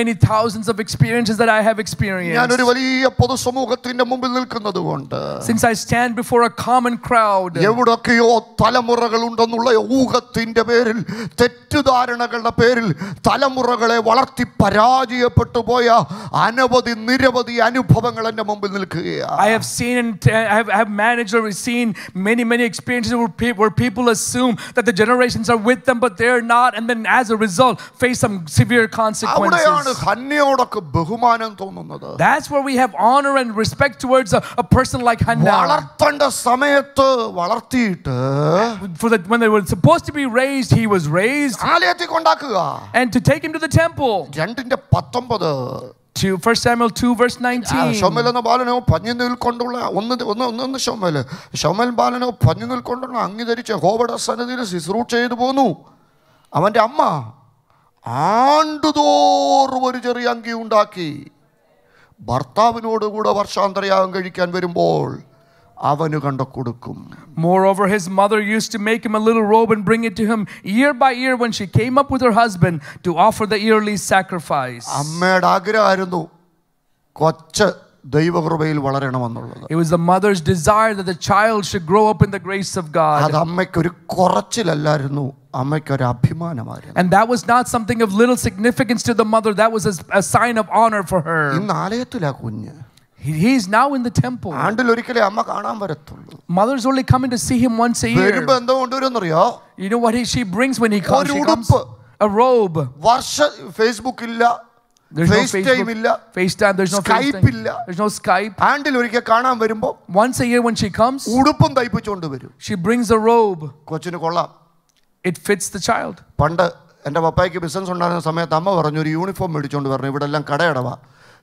Many thousands of experiences that I have experienced. ഞാനൊരു വലിയ പൊതുസമൂഹത്തിന്റെ മുമ്പിൽ നിൽക്കുന്നത് കൊണ്ട്, since I stand before a common crowd, എവിടൊക്കെയോ തലമുറകൾ ഉണ്ടെന്നുള്ള ഊഹത്തിന്റെ പേരിൽ, തെറ്റുധാരണകളുടെ പേരിൽ തലമുറകളെ വളർത്തി പരാജയപ്പെട്ടു പോയ നിരവധി അനുഭവങ്ങൾ എൻ്റെ മുമ്പിൽ നിൽക്കുകയാണ്. I have seen and I have managed or seen many experiences where people assume that the generations are with them but they're not, and then as a result face some severe consequences. അവിടെയാണ് ഹന്നയോടൊക്കെ ബഹുമാനം തോന്നുന്നത്. That's where we have honor and respect towards a person like Hannah. വളർത്തേണ്ട സമയത്ത് വളർത്തിയിട്ട്, when they were supposed to be raised, he was raised, ആലയത്തിൽ കൊണ്ടാക്കുക, and to take him to the temple. 2:19 to 1 Samuel 2 verse 19. ശമൂവേൽ എന്ന ബാലനോ പഞ്ഞി നിൽക്കൊണ്ടുള്ള ശമൂവേൽ ബാലനോ പഞ്ഞി നിൽക്കൊണ്ടുള്ള അങ്കി ധരിച്ച് യഹോവയുടെ സന്നിധിയിൽ ശുശ്രൂഷ ചെയ്തു പോന്നു. അവൻ്റെ അമ്മ ആണ്ടുതോറും ഒരു ചെറിയ അങ്കി ഉണ്ടാക്കി ഭർത്താവിനോടുകൂടെ വർഷാന്തരയാഗം കഴിക്കാൻ വരുമ്പോൾ അവന് കണ്ട കൊടുക്കും. Moreover, his mother used to make him a little robe and bring it to him year by year when she came up with her husband to offer the yearly sacrifice. അമ്മയുടെ ആഗ്രഹമായിരുന്നു കൊച്ച് ദൈവകൃപയിൽ വളരണമെന്നുള്ളത്. It was the mother's desire that the child should grow up in the grace of God. അത് അമ്മയ്ക്കൊരു കുറച്ചിലല്ലായിരുന്നു, അമ്മയ്ക്കൊരു അഭിമാനമായിരുന്നു. And that was not something of little significance to the mother. That was a sign of honor for her. ഇന്ന് ആലയത്തിലാ കുഞ്ഞ്. He is now in the temple. ആണ്ടിലൊരിക്കലേ അമ്മ കാണാൻ വരത്തുള്ളൂ. Mothers only come in to see him once a year. വരുമ്പോ എന്തോ കൊണ്ടുവരുമെന്നറിയോ? You know what she brings when he comes? She comes a robe. Facebook ഇല്ല, there's no FaceTime, there's no Skype ഇല്ല, there's no Skype. ആണ്ടിലൊരിക്കൽ കാണാൻ വരുമ്പോ once a year when she comes, ഉടുപ്പും തയ്പ്പിച്ചുകൊണ്ട് വരും. she brings a robe. കൊച്ചിന് കൊള്ളാം. It fits the child. പണ്ട് എൻ്റെ പപ്പായ്ക്ക് ബിസിനസ് ഉണ്ടായിരുന്ന സമയത്ത് അമ്മ പറഞ്ഞു ഒരു യൂണിഫോം മേടിച്ചുകൊണ്ട് പറഞ്ഞു. ഇവിടെ എല്ലാം കടയടവാ.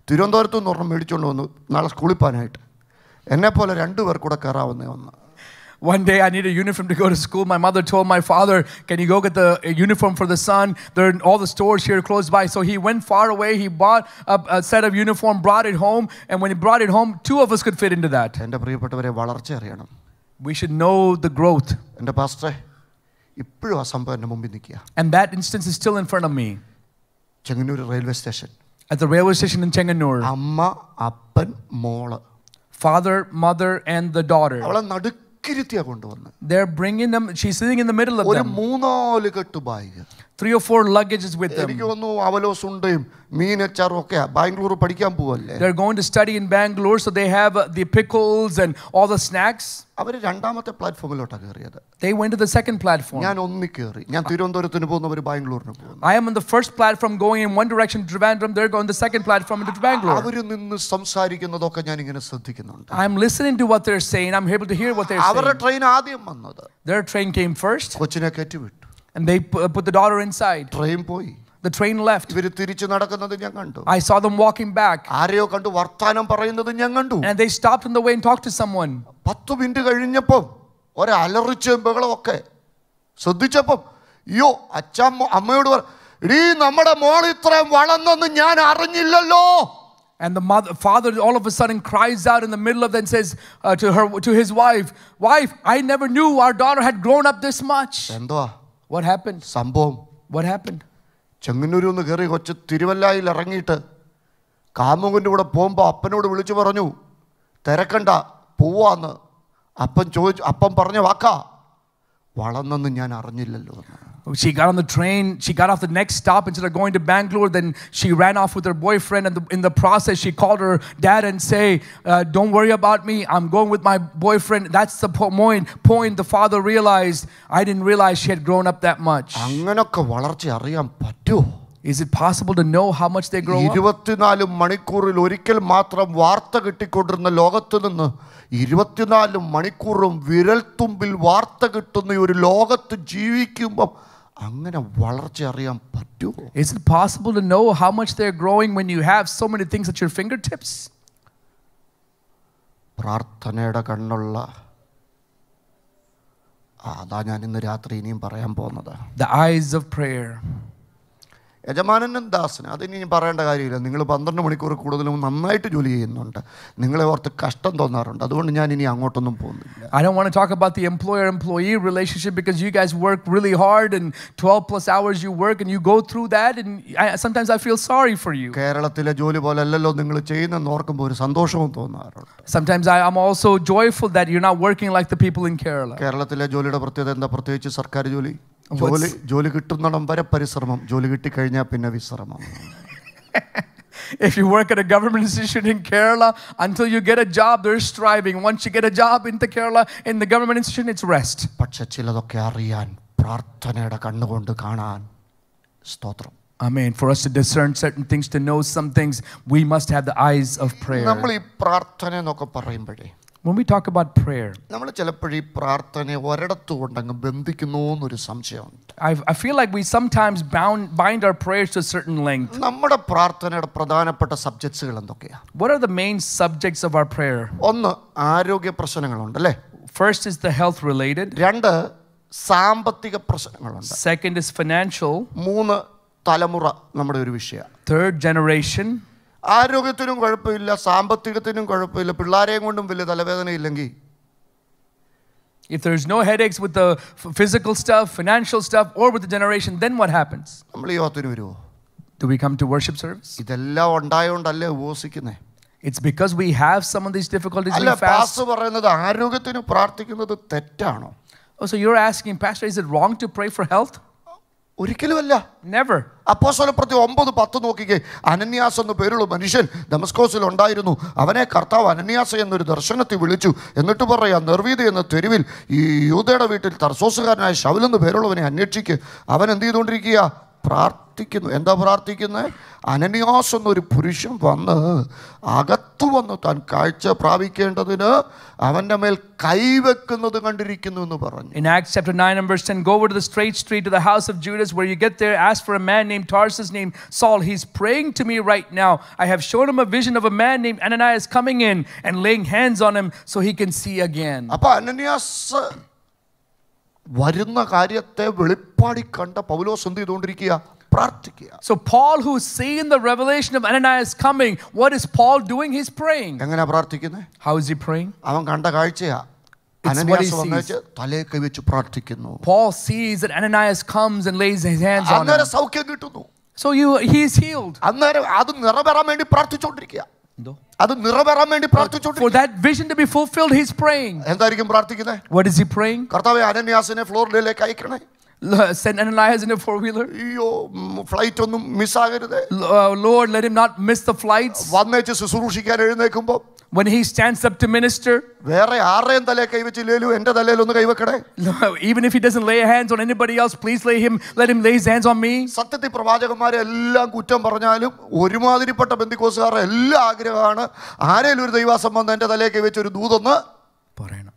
തിരുവനന്തപുരത്ത് നിന്ന് പറഞ്ഞ് മേടിച്ചുകൊണ്ട് വന്നു നാളെ സ്കൂളിൽ പോകാനായിട്ട്. എന്നെപ്പോലെ 2 പേർ കൂടെ കയറാവുന്നേ വന്നു. One day I needed a uniform to go to school. My mother told my father, can you go get the uniform for the son? There are all the stores here close by. So he went far away. He bought a set of uniform, brought it home. And when he brought it home, 2 of us could fit into that. എൻ്റെ പ്രിയപ്പെട്ടവരെ, വളർച്ച അറിയണം. We should know the growth. എൻ്റെ പാസ്റ്ററെ ഇപ്പോഴും ആ സംഭവം എൻ്റെ മുമ്പിൽ നിൽക്കുക. And that instance is still in front of me. Chengannur railway station. At the railway station in Chenganur. അമ്മ, അപ്പൻ, മോള്. Father, mother and the daughter. അവളെ നടുക്കിരുത്തിയാ കൊണ്ടുവന്ന്. They're bringing them. She's sitting in the middle of ഒരു them. 3-4 കെട്ട് bag. 3 or 4 luggages with them. എനിക്ക് തോന്നുന്നു അവലോസുണ്ടയും മീനച്ചാറും ഒക്കെ ബാംഗ്ലൂർ പഠിക്കാൻ പോവല്ലേ. They're going to study in Bangalore, so they have the pickles and all the snacks. അവർ രണ്ടാമത്തെ പ്ലാറ്റ്ഫോമിലോട്ടാണ് കയറിയത്. They went to the second platform. ഞാൻ ഒന്നി കയറി. ഞാൻ തിരുവനന്തപുരത്തിന് പോകുന്നവർ ബാംഗ്ലൂരിന് പോകുന്നു. I am on the first platform going in one direction to Trivandrum. They're going the second platform into Bangalore. അവർ നിന്ന് സംസാരിക്കുന്നതൊക്കെ ഞാൻ ഇങ്ങനെ ശ്രദ്ധിക്കുന്നുണ്ട്. I'm listening to what they're saying. I'm able to hear what they're അവരുടെ saying. Train ആദ്യം വന്നത്. Their train came first. കൊച്ചിനെ കയറ്റിവിട്ടു. And they put the daughter inside. Train പോയി. The train left. ഇവർ തിരിച്ചു നടക്കുന്നത് ഞാൻ കണ്ടു. I saw them walking back. ആരെയോ കണ്ടു വർത്താനം പറയുന്നത് ഞാൻ കണ്ടു. And they stopped on the way and talked to someone. 10 minute കഴിഞ്ഞപ്പോൾ ഒരലറിച്ചും ബഹളമൊക്കെ ശ്രദ്ധിച്ചപ്പം അയ്യോ അമ്മയോട് ഇടീ നമ്മുടെ മോൾ ഇത്രയും വളർന്നെന്ന് ഞാൻ അറിഞ്ഞില്ലല്ലോ. And the father all of a sudden cries out in the middle of that and says to his wife, I never knew our daughter had grown up this much. എന്തുവാ? What happened? സംഭവം. What happened? ചെങ്ങന്നൂരിൽ നിന്ന് കയറി കൊച്ചു തിരുവല്ലായിൽ ഇറങ്ങിയിട്ട് കാമുകൻ്റെ കൂടെ പോകുമ്പോൾ അപ്പനോട് വിളിച്ചു പറഞ്ഞു തിരക്കണ്ട പോവാന്ന്. അപ്പം പറഞ്ഞ വാക്കാ വളർന്നെന്ന് ഞാൻ അറിഞ്ഞില്ലല്ലോ. She got on the train, she got off the next stop instead of going to Bangalore, then she ran off with her boyfriend, and in the process she called her dad and say, don't worry about me, I'm going with my boyfriend. That's the point the father realized. I didn't realize she had grown up that much. അങ്ങനൊക്കെ വളർച്ച അറിയാൻ പറ്റുമോ? Is it possible to know how much they grow up? 24 മണിക്കൂറിൽ ഒരിക്കൽ മാത്രം വാർത്ത കിട്ടിക്കൊണ്ടിരുന്ന ലോകത്ത് നിന്ന് 24 മണിക്കൂറും വിരൽത്തുമ്പിൽ വാർത്ത കിട്ടുന്ന ഒരു ലോകത്ത് ജീവിക്കുമ്പോൾ അങ്ങനെ വളർച്ച അറിയാൻ പറ്റുമോ? Is it possible to know how much they're growing when you have so many things at your fingertips? പ്രാർത്ഥനയുടെ കണ്ണുള്ള അതാ ഞാൻ ഇന്ന് രാത്രി ഇനിയും പറയാൻ പോകുന്നത്. The eyes of prayer. യജമാനനും ദാസനും അതിനി പറയേണ്ട കാര്യമില്ല. നിങ്ങൾ 12 മണിക്കൂർ കൂടുതലും നന്നായിട്ട് ജോലി ചെയ്യുന്നുണ്ട്. നിങ്ങളെ ഓർത്ത് കഷ്ടം തോന്നാറുണ്ട്. അതുകൊണ്ട് ഞാൻ ഇനി അങ്ങോട്ടൊന്നും പോകുന്നില്ല. I don't want to talk about the employer-employee relationship because you guys work really hard and 12 plus hours you work and you go through that and sometimes I feel sorry for you. കേരളത്തിലെ ജോലി പോലെ അല്ലല്ലോ നിങ്ങൾ ചെയ്യുന്നെന്ന് ഓർക്കുമ്പോൾ ഒരു സന്തോഷവും തോന്നാറുണ്ട്. Sometimes I'm also joyful that you're not working like the people in Kerala. കേരളത്തിലെ ജോലിയുടെ പ്രത്യേകത എന്താ? പ്രത്യേകിച്ച് സർക്കാർ ജോലി ജോലി കിട്ടുന്നിടം വരെ പരിശ്രമം, ജോലി കിട്ടിക്കഴിഞ്ഞാൽ പിന്നെ വിശ്രമം. If you work at a government institution in Kerala, until you get a job, there's striving. Once you get a job in the Kerala, in the government institution, it's rest. പക്ഷെ ചിലതൊക്കെ അറിയാൻ പ്രാർത്ഥനയുടെ കണ്ണുകൊണ്ട് കാണാൻ സ്തോത്രം. Amen. For us to discern certain things, to know some things, we must have the eyes of prayer. നമ്മൾ ഈ പ്രാർത്ഥന എന്നൊക്കെ പറയുമ്പോഴേ When we talk about prayer, നമ്മൾ ചിലപ്പോൾ ഈ പ്രാർത്ഥനയെ ഒരിടത്തുകൊണ്ടങ്ങ് ബന്ധിക്കുന്നു എന്നൊരു സംശയമുണ്ട്. I feel like we sometimes bind our prayers to a certain length. നമ്മുടെ പ്രാർത്ഥനയുടെ പ്രധാനപ്പെട്ട സബ്ജക്ട്സുകൾ എന്തൊക്കെയാ? What are the main subjects of our prayer? ഒന്ന്, ആരോഗ്യ പ്രശ്നങ്ങളുണ്ട് അല്ലേ? First is the health related. 2, സാമ്പത്തിക പ്രശ്നങ്ങളുണ്ട്. Second is financial. 3, തലമുറ നമ്മുടെ ഒരു വിഷയം. Third, generation. ആരോഗ്യത്തിനും കുഴപ്പമില്ല, സാമ്പത്തികത്തിനും കുഴപ്പമില്ല, പിള്ളേരെയും കൊണ്ടും വലിയ തലവേദന ഇല്ലെങ്കിൽ, if there's no headaches with the physical stuff, financial stuff, or with the generation, then what happens? നമ്മൾ ഈ യോഗത്തിന് വരുമോ? Do we come to worship service? ഇതെല്ലാം ഉണ്ടായോണ്ടല്ലേ ഉപവസിക്കുന്നേ? It's because we have some of these difficulties. അല്ല, We fast. Pastor പറയുന്നത് ആരോഗ്യത്തിന് പ്രാർത്ഥിക്കുന്നത് തെറ്റാണോ? Oh, so you're asking, Pastor, is it wrong to pray for health? ഒരിക്കലുമല്ല. Never. അപ്പോസ്തലപ്രവൃത്തി 9:10 നോക്കിക്കേ. അനന്യാസ് എന്ന പേരുള്ള മനുഷ്യൻ ദമസ്കോസിൽ ഉണ്ടായിരുന്നു. അവനെ കർത്താവ് അനന്യാസ് എന്നൊരു ദർശനത്തിൽ വിളിച്ചു. എന്നിട്ട് പറയാം, നിർവീത എന്ന തെരുവിൽ ഈ യൂദയുടെ വീട്ടിൽ തർസോസുകാരനായ ശൗലെന്ന് പേരുള്ളവനെ അന്വേഷിക്കുക. അവൻ എന്ത് ചെയ്തുകൊണ്ടിരിക്കുക? പ്രാർത്ഥിക്കുന്നു. എന്താ പ്രാർത്ഥിക്കുന്നത്? അനന്യാസ് എന്നൊരു പുരുഷൻ വന്ന് അകത്തു വന്ന് താൻ കാഴ്ച പ്രാപിക്കേണ്ടതിന് അവൻ്റെ മേൽ കൈവെക്കുന്നത് കണ്ടിരിക്കുന്നു എന്ന് പറഞ്ഞു. In Acts chapter 9 and verse 10, go over to the straight street to the house of Judas. Where you get there, ask for a man named Tarsus named Saul. He's praying to me right now. I have shown him a vision of a man named Ananias coming in and laying hands on him so he can see again. അപ്പോൾ അനന്യാസ് വരുന്ന കാര്യത്തെ വെളിപ്പാടി കണ്ട പൗലോസ് എന്ത് ചെയ്തുകൊണ്ടിരിക്കുക? പ്രാർത്ഥിക്കുക. So Paul, who's seeing the revelation of Ananias coming, what is Paul doing? He's praying. എങ്ങനെയാ പ്രാർത്ഥിക്കുന്നത്? How is he praying? അവൻ കണ്ട കാഴ്ചയാ. അനന്യാസ് വന്നേച്ച് തലയെ കൈവച്ച് പ്രാർത്ഥിക്കുന്നു. Paul sees that Ananias comes and lays his hands on him. അന്നേരം സൗഖ്യം കിട്ടുന്നു. So he's healed. അന്നേരം അത് നിറവേറാൻ വേണ്ടി പ്രാർത്ഥിച്ചുകൊണ്ടിരിക്കുക. അത് നിറവേറാൻ വേണ്ടി For പ്രാർത്ഥിച്ചുകൊണ്ടിരിക്കും. that vision to be fulfilled, he's praying. എന്തായിരിക്കും പ്രാർത്ഥിക്കുന്നത്? What is he praying? കർത്താവേ, അനന്യാസിനെ ഫ്ലോറിഡയിലേക്ക് അയക്കണേ. Send Ananias in a 4-wheeler. അയ്യോ, ഫ്ലൈറ്റ് ഒന്നും മിസ്സാകരുത്. Lord, let him not miss the flights. വന്നേച്ച് ശുശ്രൂഷിക്കാൻ എഴുന്നേൽക്കുമ്പോ When he stands up to minister, വേറെ ആരെയും തലേ കൈവച്ചില്ലേലും എന്റെ തലയിൽ ഒന്ന് കൈവെക്കണേ. even if he doesn't lay hands on anybody else, please let him lay his hands on me. സത്യത്തിൽ പ്രവാചകന്മാരെ എല്ലാം കുറ്റം പറഞ്ഞാലും ഒരുമാതിരിപ്പെട്ട ബന്ധിക്കോസുകാരുടെ എല്ലാ ആഗ്രഹമാണ് ആരെങ്കിലും ഒരു ദൈവാസം വന്ന് എന്റെ തലയിൽ കൈവച്ച് ഒരു ദൂതൊന്ന് പറയണം.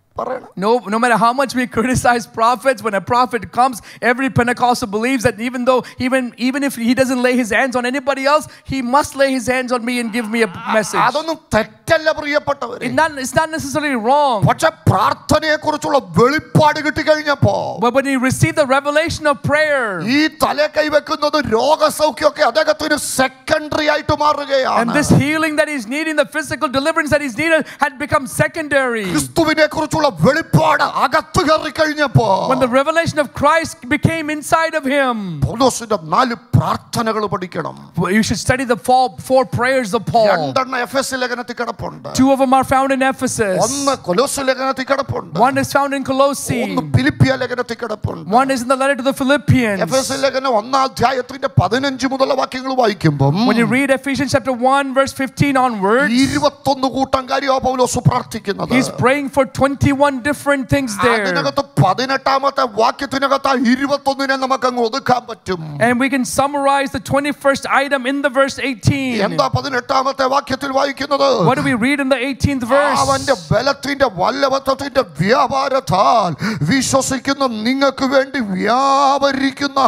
No matter how much we criticize prophets, when a prophet comes, every Pentecostal believes that even if he doesn't lay his hands on anybody else, he must lay his hands on me and give me a message. അതൊന്നും തെറ്റല്ല പ്രിയപ്പെട്ടവരെ. It's not necessarily wrong. പക്ഷേ പ്രാർത്ഥനയെക്കുറിച്ചുള്ള വെളിപ്പാട് കിട്ടിക്കഴിഞ്ഞപ്പോ, But when he received the revelation of prayer, ഈ തലേ കൈവെക്കുന്നത് രോഗസൗഖ്യമൊക്കെ അദ്ദേഹത്തിന് secondary ആയിട്ട് മാറുകയാണ്. and this healing that he's needing, the physical deliverance that he's needed, had become secondary. ക്രിസ്തുവിനെ കുറിച്ചുള്ള വെളിപ്പാട് അകത്ത് കയറി കഴിഞ്ഞപ്പോ, When the revelation of Christ became inside of him, പൗലോസിന്റെ 4 പ്രാർത്ഥനകൾ പഠിക്കണം. you should study the 4 prayers of Paul. 2 എഫെസ്യ ലേഖനത്തിൽ കിടപ്പുണ്ട്. 2 of them are found in Ephesus. 1 കൊലോസ്യ ലേഖനത്തിൽ കിടപ്പുണ്ട്. 1 is found in Colossae. 1 ഫിലിപ്പിയ ലേഖനത്തിൽ കിടപ്പുണ്ട്. 1 is in the letter to the Philippians. എഫെസ്യ ലേഖനം 1 അധ്യായത്തിന്റെ 15 മുതലുള്ള വാക്യങ്ങൾ വായിക്കുമ്പോൾ, When you read Ephesians chapter 1 verse 15 onwards, 21 കൂട്ടം കാര്യമാണ് പൗലോസ് പ്രാർത്ഥിക്കുന്നത്. he's praying for 21 different things there. അതിനകത്ത് 18ാമത്തെ വാക്യത്തിനകത്ത് 21നെ നമുക്ക് അങ്ങ് ഒതുക്കാൻ പറ്റും. And we can summarize the 21st item in the verse 18. എന്താ 18ാമത്തെ വാക്യത്തിൽ വായിക്കുന്നത്? What do we read in the 18th verse? അവന്റെ ബലത്തിന്റെ വല്ലഭത്വത്തിന്റെ വ്യാപാരത്താൽ വിശ്വസിക്കുന്ന നിങ്ങൾക്ക് വേണ്ടി വ്യാപരിക്കുന്ന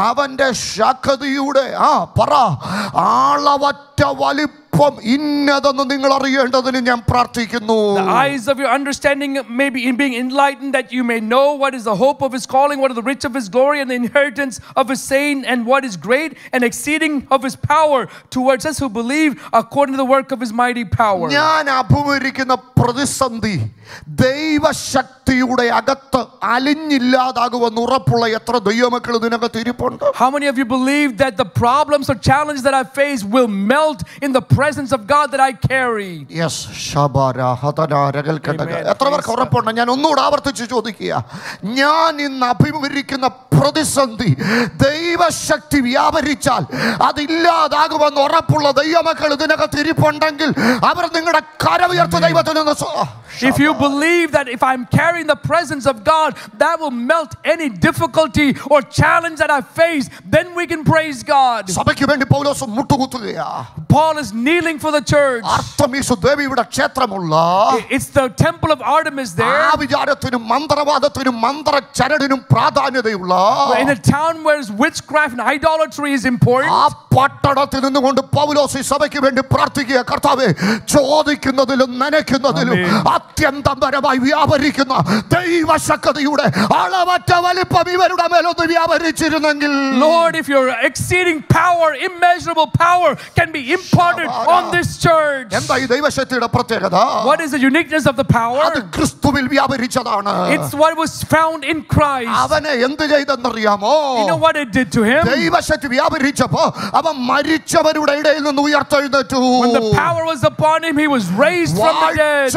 അവന്റെ ശക്തിയുടെ ആളവറ്റ വലിപ്പം ഇന്നതെന്ന് നിങ്ങൾ അറിയേണ്ടതിന് ഞാൻ പ്രാർത്ഥിക്കുന്നു. The eyes of your understanding may be being enlightened, that you may know what is the hope of his calling, what is the riches of his glory, and the inheritance of his saints, and what is great and exceeding of his power towards us who believe, according to the work of his mighty power. ഞാൻ അഭിമുഖീകരിക്കുന്ന പ്രതിസന്ധി ദൈവശക്തിയുടെ അകത്ത് അലിഞ്ഞില്ലാതാകുമെന്ന് ഉറപ്പുള്ള എത്ര ദൈവമക്കൾ ഇതിനകത്ത് ഇരിപ്പുണ്ട്? How many of you believe that the problems or challenges that I face will melt in the presence of God that I carry? Yes, ശബാര ഹതന രഗൽക്കടക. എത്ര പേർക്ക് ഉറപ്പുണ്ട്? ഞാൻ ഒന്നുകൂടെ ആവർത്തിച്ച് ചോദിക്കുക. ഞാൻ ഇന്ന് അഭിമുഖീകരിക്കുന്ന പ്രതിസന്ധി ദൈവശക്തി വ്യാപരിച്ചാൽ അതില്ലാതാകുമെന്ന് ഉറപ്പുള്ള ദൈവമക്കൾ ഇതിനകത്ത് ഇരിപ്പുണ്ടെങ്കിൽ അവർ നിങ്ങളുടെ കരമുയർത്തി ദൈവത്തിൽ നിന്ന്. If you believe that if I'm carrying the presence of God, that will melt any difficulty or challenge that I face, then we can praise God. സഭയ്ക്ക് വേണ്ടി പൗലോസ് മുട്ടുകുത്തുകയാ. Paul is kneeling for the church. അർത്തമീസ് ദേവിയുടെ ക്ഷേത്രമുള്ള, it's the temple of Artemis there. ആവിചാരത്തിനും മന്ത്രവാദത്തിനും മന്ത്രചരടിനും പ്രാധാന്യതയുള്ള, in a town where witchcraft and idolatry is important. ആ പട്ടണത്തിൽ നിന്നുകൊണ്ട് പൗലോസ് ഈ സഭയ്ക്ക് വേണ്ടി പ്രാർത്ഥിക്കുക. കർത്താവേ, ചോദിക്കുന്നതിലും നനയ്ക്കുന്നതിലും അത്യന്തപരമായി വ്യാപരിക്കുന്ന ദൈവശക്തിയുടെ അളവറ്റ വലിപ്പം ഇവരുടെ മേലൊന്ന് വ്യാപരിച്ചിരുന്നെങ്കിൽ. Lord, if your exceeding power, immeasurable power can be imparted on this church. എന്താ ഈ ദൈവശക്തിയുടെ പ്രത്യേകത? What is the uniqueness of the power? അത് ക്രിസ്തുവിൽ വ്യാപരിച്ചതാണ്. It's what was found in Christ. അവനെ എന്ത് ചെയ്തെന്നറിയാമോ? You know what it did to him? ദൈവശക്തി വ്യാപരിച്ചപ്പോൾ അവൻ മരിച്ചവരുടെ ഇടയിൽ നിന്ന് ഉയർത്തെഴുന്നേറ്റു. When the power was upon him, he was raised from the dead.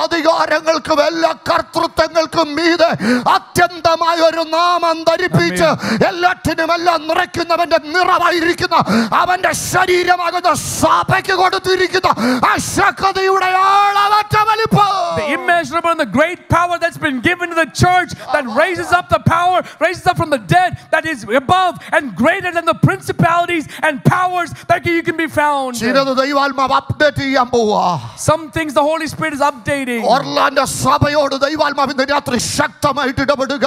അധികാരങ്ങൾക്കും എല്ലാ കർത്തൃത്വങ്ങൾക്കും മീതെ അത്യന്തമായ ഒരു നാമം ധരിപ്പിച്ച് എല്ലാറ്റിനും എല്ലാം നിറയ്ക്കുന്നവന്റെ നിറവായിരിക്കുന്ന അവന്റെ ശരീരമാകുന്ന സഭയ്ക്ക് കൊടുത്തിരിക്കുന്ന ആ ശക്തിയുടെ ആളവറ്റ വലിപ്പം. The immeasurable and the great power that's been given to the church, that raises up the power, raises up from the dead, that is above and greater than the principalities and powers that you can be found. Some things the Holy Spirit is updating. Orlando സഭയോട് ദൈവാത്മാവ് ഇന്ന് രാത്രി ശക്തമായിട്ട് ഇടപെടുക.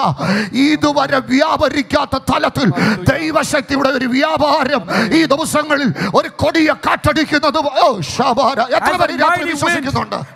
ഇതുവരെ വ്യാപരിക്കാത്ത തലത്തിൽ ദൈവശക്തിയുടെ ഒരു വ്യാപാരം ഈ ദിവസങ്ങളിൽ ഒരു കൊടിയ കാറ്റടിക്കുന്നത്.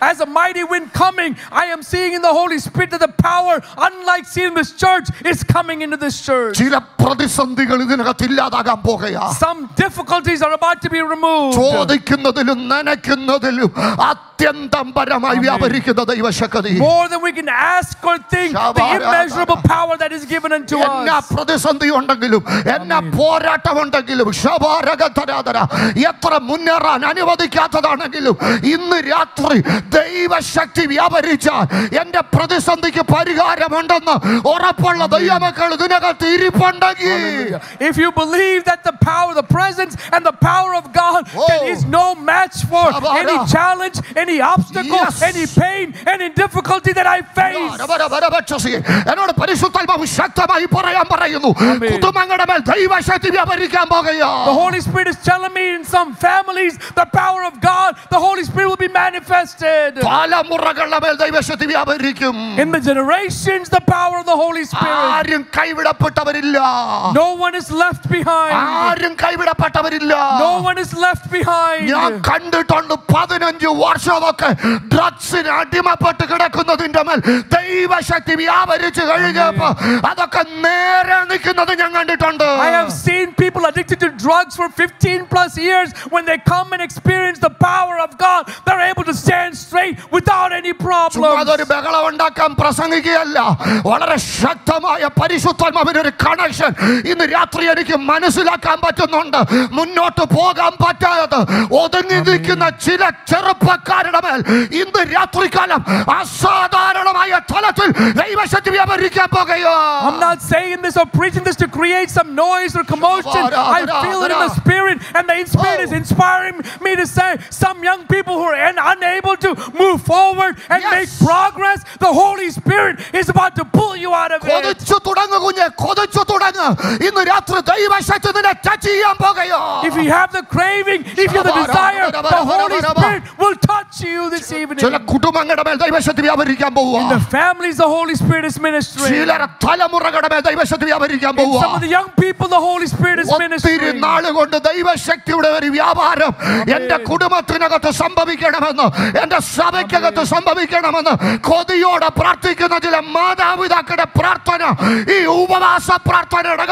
As a mighty wind coming, I am seeing in the Holy Spirit that the power, unlike unlike seen in this church is coming into this church. ചില പ്രതിസന്ധികൾ ഇതിനകത്ത് ഇല്ലാതാകാൻ പോകുകയാ. Some difficulties are about to be removed. ചോദിക്കുന്നതിലും നനയ്ക്കുന്നതിലും അത്യന്തം പരമായി വ്യാപരിക്കുന്ന ദൈവശക്തി. More than we can ask or think, the immeasurable power that is given unto എന്നാ us. പ്രതിസന്ധി ഉണ്ടെങ്കിലും എന്നാ പോരാട്ടമുണ്ടെങ്കിലും എത്ര മുന്നേറാൻ അനുവദിക്കാത്തതാണെങ്കിലും ഇന്ന് രാത്രി ദൈവശക്തി വ്യാപരിച്ചാൽ എന്റെ പ്രതിസന്ധിക്ക് പരിഹാരമുണ്ടെന്ന് ഉറപ്പുള്ള ദൈവമക്കൾ ഇതിനകത്ത് ഇരിപ്പുണ്ടെങ്കിൽ, if you believe that the power, the presence and the power of God is no match for any challenge, any obstacle, any pain, any difficulty that I face. എന്നോട് പരിശുദ്ധാത്മാവ് ശക്തമായി പറയാൻ പറയുന്നു, കുടുംബങ്ങളുടെ മേൽ ദൈവശക്തി വ്യാപരിക്കാൻ പോകുകയാ. The Holy Spirit is telling me in some families the power of God, the Holy Spirit will be manifested. തലമുറകളുടെ മേൽ ദൈവശക്തി വ്യാപരിക്കും. In the generations, the power of the Holy Spirit. ആരും കൈവിടപ്പെട്ടവരില്ല. No one is left behind. ആരും കൈവിടപ്പെട്ടവരില്ല. No one is left behind. ഞാൻ കണ്ടിട്ടുണ്ട് 15 വർഷമൊക്കെ ഡ്രഗ്സിന് അടിമപ്പെട്ട് കിടക്കുന്നതിന്റെ മേൽ ദൈവശക്തി വ്യാപരിച്ചു കഴിഞ്ഞപ്പോ അതൊക്കെ നേരെ നിൽക്കുന്നത് ഞാൻ കണ്ടിട്ടുണ്ട്. I have seen people addicted to drugs for 15 plus years. When they come and experience the power of God, they're able to stand straight without any problems. അതൊരു ബഹളം ഉണ്ടാക്കാൻ പ്രസംഗിക്കുകയല്ല, വളരെ ശക്തമായ പരിശുദ്ധാത്മാവിന്റെ ഒരു കണക്ഷൻ ഇന്ന് രാത്രി എനിക്ക് മനസ്സിലാക്കാൻ പറ്റുന്നുണ്ട്. മുന്നോട്ട് പോകാൻ പറ്റാതെ ഒതുങ്ങി നിൽക്കുന്ന ചില ചെറുപ്പക്കാരുടെ മേൽ ഇന്ന് രാത്രികാലം അസാധാരണമായ തലത്തിൽ ദൈവശക്തി വ്യാപരിക്കാൻ പോകുകയോ. I'm not saying this or preaching this to create some noise or commotion. I feel it in the Spirit, and the Spirit is inspiring me to say some young people who are unable to move forward and make progress, the Holy Spirit is about to pull you out of it. കൊതിച്ചു തുടങ്ങ് കുഞ്ഞെ, കൊതിച്ചു തുടങ്ങ്. ഇന്ന് രാത്രി ദൈവശക്തി നിന്നെ touch ചെയ്യാൻ പോകുകയോ. If you have the craving, if you have the desire, the Holy Spirit will touch you this evening. ചില കുടുംബങ്ങളുടെ മേൽ ദൈവശക്തി വ്യാപരിക്കാൻ പോവുക. In the families, the Holy Spirit is ministering. ചില തലമുറകളുടെ മേൽ ദൈവശക്തി വ്യാപരിക്കാൻ പോവുക. Some of the young people, the Holy Spirit is ministering. നാളുകൊണ്ട് ദൈവശക്തിയുടെ ഒരു വ്യാപാരം എന്റെ കുടുംബത്തിനകത്ത് സംഭവിക്കണമെന്ന്, എന്റെ സഭയ്ക്കകത്ത് സംഭവിക്കണമെന്ന് കൊതിയോടെ പ്രാർത്ഥിക്കുന്ന ചില മാതാപിതാക്കളുടെ പ്രാർത്ഥന ഈ ഉപവാസ പ്രാർത്ഥനയുടെ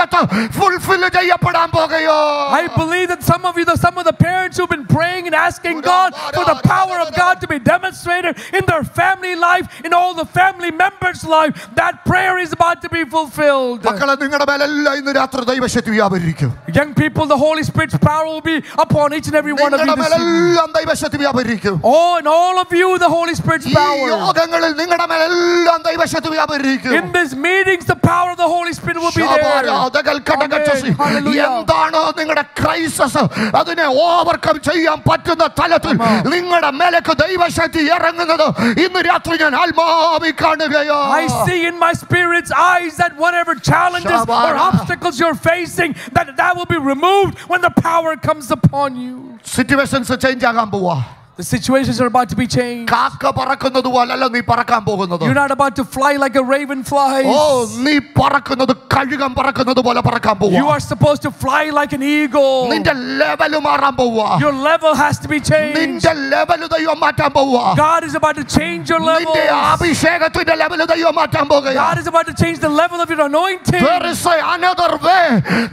ഫുൾഫിൽ ചെയ്യപ്പെടാൻ പോകുകയോ. I believe that some of you, some of the parents who've been praying and asking God for the power of God to be demonstrated in their family life, in all the family members' life, that prayer is about to be fulfilled. മക്കളെ, നിങ്ങളുടെ മേലെല്ലാം ഇന്ന് രാത്രി ദൈവശക്തി വ്യാപരിക്കും. Young people, the Holy Spirit's power will be upon each and every one of you this evening. ദൈവശക്തി വ്യാപരിക്കും. Oh, and all of you, the Holy Spirit's power. യോഗങ്ങളിൽ നിങ്ങളുടെ മേലെല്ലാം ദൈവശക്തി വ്യാപരിക്കും. In these meetings, the power of the Holy Spirit will be there. എന്താണോ നിങ്ങളുടെ crisis, അതിനെ overcome ചെയ്യാൻ പറ്റുന്ന തലത്തിൽ നിങ്ങളുടെ മേലേക്ക് ദൈവശക്തി ഇറങ്ങുന്നത് ഇന്ന് രാത്രി ഞാൻ ആത്മാവിൽ കാണുകയോ. I see in my spirit's eyes that whatever challenges or obstacles you're facing, that will be removed when the power comes upon you. Situations change ആകാൻ പോവാ. The situations are about to be changed. കാക്ക പറക്കുന്നത് പോലല്ല നീ പറക്കാൻ പോകുന്നത്. You're not about to fly like a raven flies. ഓ, നീ പറക്കുന്നത് കഴുകൻ പറക്കുന്നത് പോലെ പറക്കാൻ പോവാ. You are supposed to fly like an eagle. നിന്റെ ലെവൽ മാറാൻ പോവാ. Your level has to be changed. നിന്റെ ലെവൽ ദൈവം മാറ്റാൻ പോവാ. God is about to change your level. നിന്റെ അഭിഷേകത്തിന്റെ ലെവൽ ദൈവം മാറ്റാൻ പോകുകയാ. God is about to change the level of your anointing. There is another way.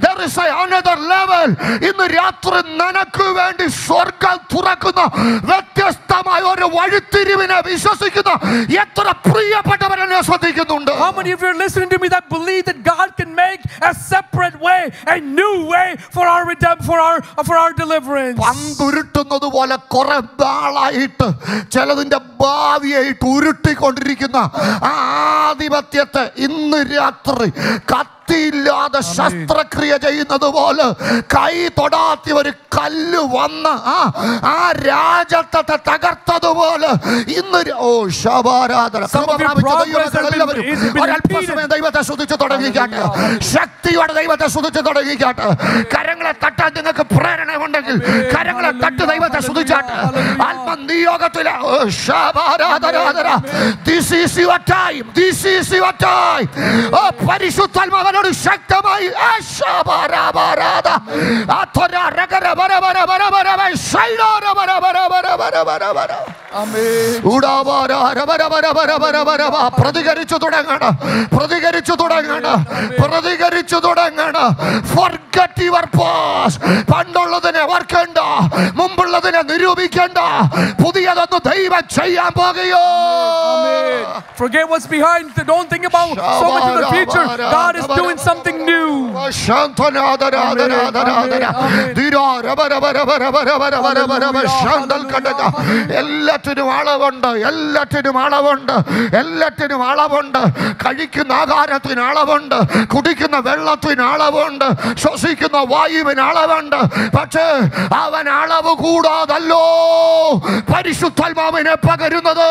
There is another level. ഇന്ന് രാത്രി നിനക്ക് വേണ്ടി സ്വർഗ്ഗം തുറക്കുന്ന വ്യത്യസ്തമായ ഒരു വഴിത്തിരിവിനെ വിശ്വസിക്കുന്ന എത്ര പ്രിയപ്പെട്ടവരെന്നെ ശ്രദ്ധിക്കുന്നുണ്ട്. How many of you are listening to me that believe that God can make a separate way, a new way for our redemption, for our deliverance? പന്തുരുട്ടുന്നത് പോലെ കുറെ നാളായിട്ട് ചിലതിന്റെ ഭാവിയായിട്ട് ഉരുട്ടിക്കൊണ്ടിരിക്കുന്ന ആധിപത്യത്തെ ഇന്ന് രാത്രി കത്തിയില്ലാതെ ശസ്ത്രക്രിയ ചെയ്യുന്നത് പോലെ കൈ തൊടാത്ത ഒരു കല്ല് വന്ന് ആ രാജ്യത്തെ തകർത്തതുപോലെ ഇന്ന് ശബാരാധന ഒരല്പസമയം ദൈവത്തെ സ്തുതിച്ച് തുടങ്ങിക്കാട്ടെ. ശക്തിയോടെ ദൈവത്തെ സ്തുതിച്ച് തുടങ്ങിക്കാട്ടെ. കരങ്ങളെ തട്ടാൻ നിങ്ങൾക്ക് പ്രേരണ ഉണ്ടെങ്കിൽ കരങ്ങളെ തട്ട് ദൈവത്തെ സ്തുതിച്ചാട്ടെ. ആത്മനിയോഗത്തിലെ ശബാരാധന. This is your time. This is your time. പരിശുദ്ധാത്മാവനോട് എന്നോട് ശക്തമായി പ്രതികരിച്ചു തുടങ്ങണം, പ്രതികരിച്ചു തുടങ്ങണം, പ്രതികരിച്ചു തുടങ്ങണം. Forget your past. പണ്ടുള്ളതിനെ ഓർക്കണ്ട, മുമ്പുള്ളതിനെ നിരൂപിക്കണ്ട. പുതിയതൊന്ന് ദൈവം ചെയ്യാൻ പോകുകയോ. Forget what's behind. Don't think about so much of the future. God is doing something new. എല്ലാറ്റിനും അളവുണ്ട്, എല്ലാറ്റിനും അളവുണ്ട്, എല്ലാറ്റിനും അളവുണ്ട്. കഴിക്കുന്ന ആഹാരത്തിന് അളവുണ്ട്, കുടിക്കുന്ന വെള്ളത്തിന് അളവുണ്ട്, ശ്വസിക്കുന്ന വായുവിന് അളവുണ്ട്. പക്ഷേ അവൻ അളവ് കൂടാതല്ലോ പരിശുദ്ധാത്മാവിനെ പകരുന്നത്.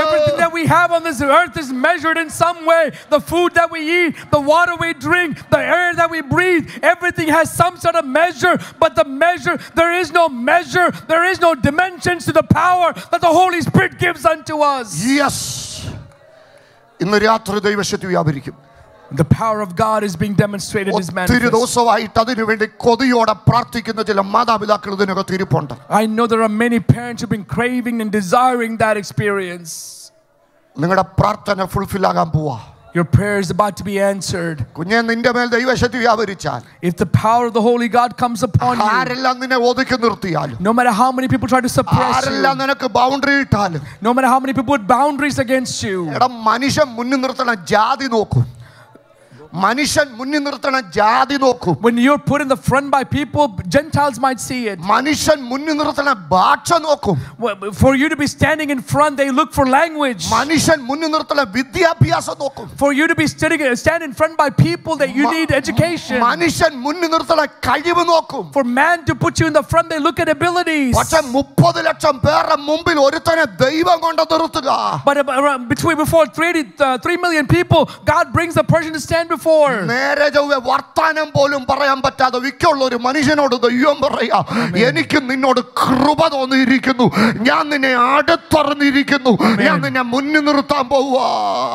Everything that we have on this earth is measured in some way. The food that we eat, the water we drink, the air that we breathe, everything has some sort of measure. But the measure, there is no measure, there is no dimensions to the power that the Holy Spirit gives unto us. Yes. ഇന്ന് രാത്രി ദൈവശക്തി വ്യാപരിക്കും. The power of God is being demonstrated, is manifest. ദിവസമായിട്ട് അതിനു വേണ്ടി കൊതിയോടെ പ്രാർത്ഥിക്കുന്ന ചില മാതാപിതാക്കൾ ഇതിനകത്ത് ഇരിപ്പുണ്ട്. I know there are many parents who've been craving and desiring that experience. നിങ്ങളുടെ പ്രാർത്ഥന ഫുൾഫിൽ ആകാൻ പോവാ. Your prayer is about to be answered. കുഞ്ഞേ, നിന്റെ മേൽ ദൈവശക്തി വ്യാപരിച്ചാൽ, if the power of the Holy God comes upon you, ആരെല്ലാം നിന്നെ ഒതുക്കി നിർത്തിയാലും, no matter how many people try to suppress you, ആരെല്ലാം നിനക്ക് ബൗണ്ടറി ഇട്ടാലും, no matter how many people put boundaries against you, എടാ മനുഷ്യൻ മുന്നിൽ നിർത്തണ ജാതി നോക്കും. മനുഷ്യൻ മുന്നിൽ നിർത്തണ ജാതി നോക്കും. when you're put in the front by people, Gentiles might see it. മനുഷ്യൻ മുന്നിൽ നിർത്തണ ഭാഷ നോക്കും. For you to be standing in front, they look for language. മനുഷ്യൻ മുന്നിൽ നിർത്തണ വിദ്യാഭ്യാസം നോക്കും. For you to be stand in front by people, that you need education. മനുഷ്യൻ മുന്നിൽ നിർത്തണ കഴിവ് നോക്കും. For man to put you in the front, they look at abilities. പക്ഷേ 30 ലക്ഷം പേരുടെ മുമ്പിൽ ഒരുത്തനെ ദൈവം കൊണ്ട് നിർത്തുക. But before 3 million people, God brings a person to stand before. നേരെ ചൊവ്വേ വർത്താനം പോലും പറയാൻ പറ്റാതെ വിക്കുള്ള ഒരു മനുഷ്യനോട് ദൈവം പറയാ, എനിക്ക് നിന്നോട് കൃപ തോന്നിയിരിക്കുന്നു, ഞാൻ നിന്നെ അടുത്തറിഞ്ഞിരിക്കുന്നു, ഞാൻ നിന്നെ മുന്നിൽ നിർത്താൻ പോവാ.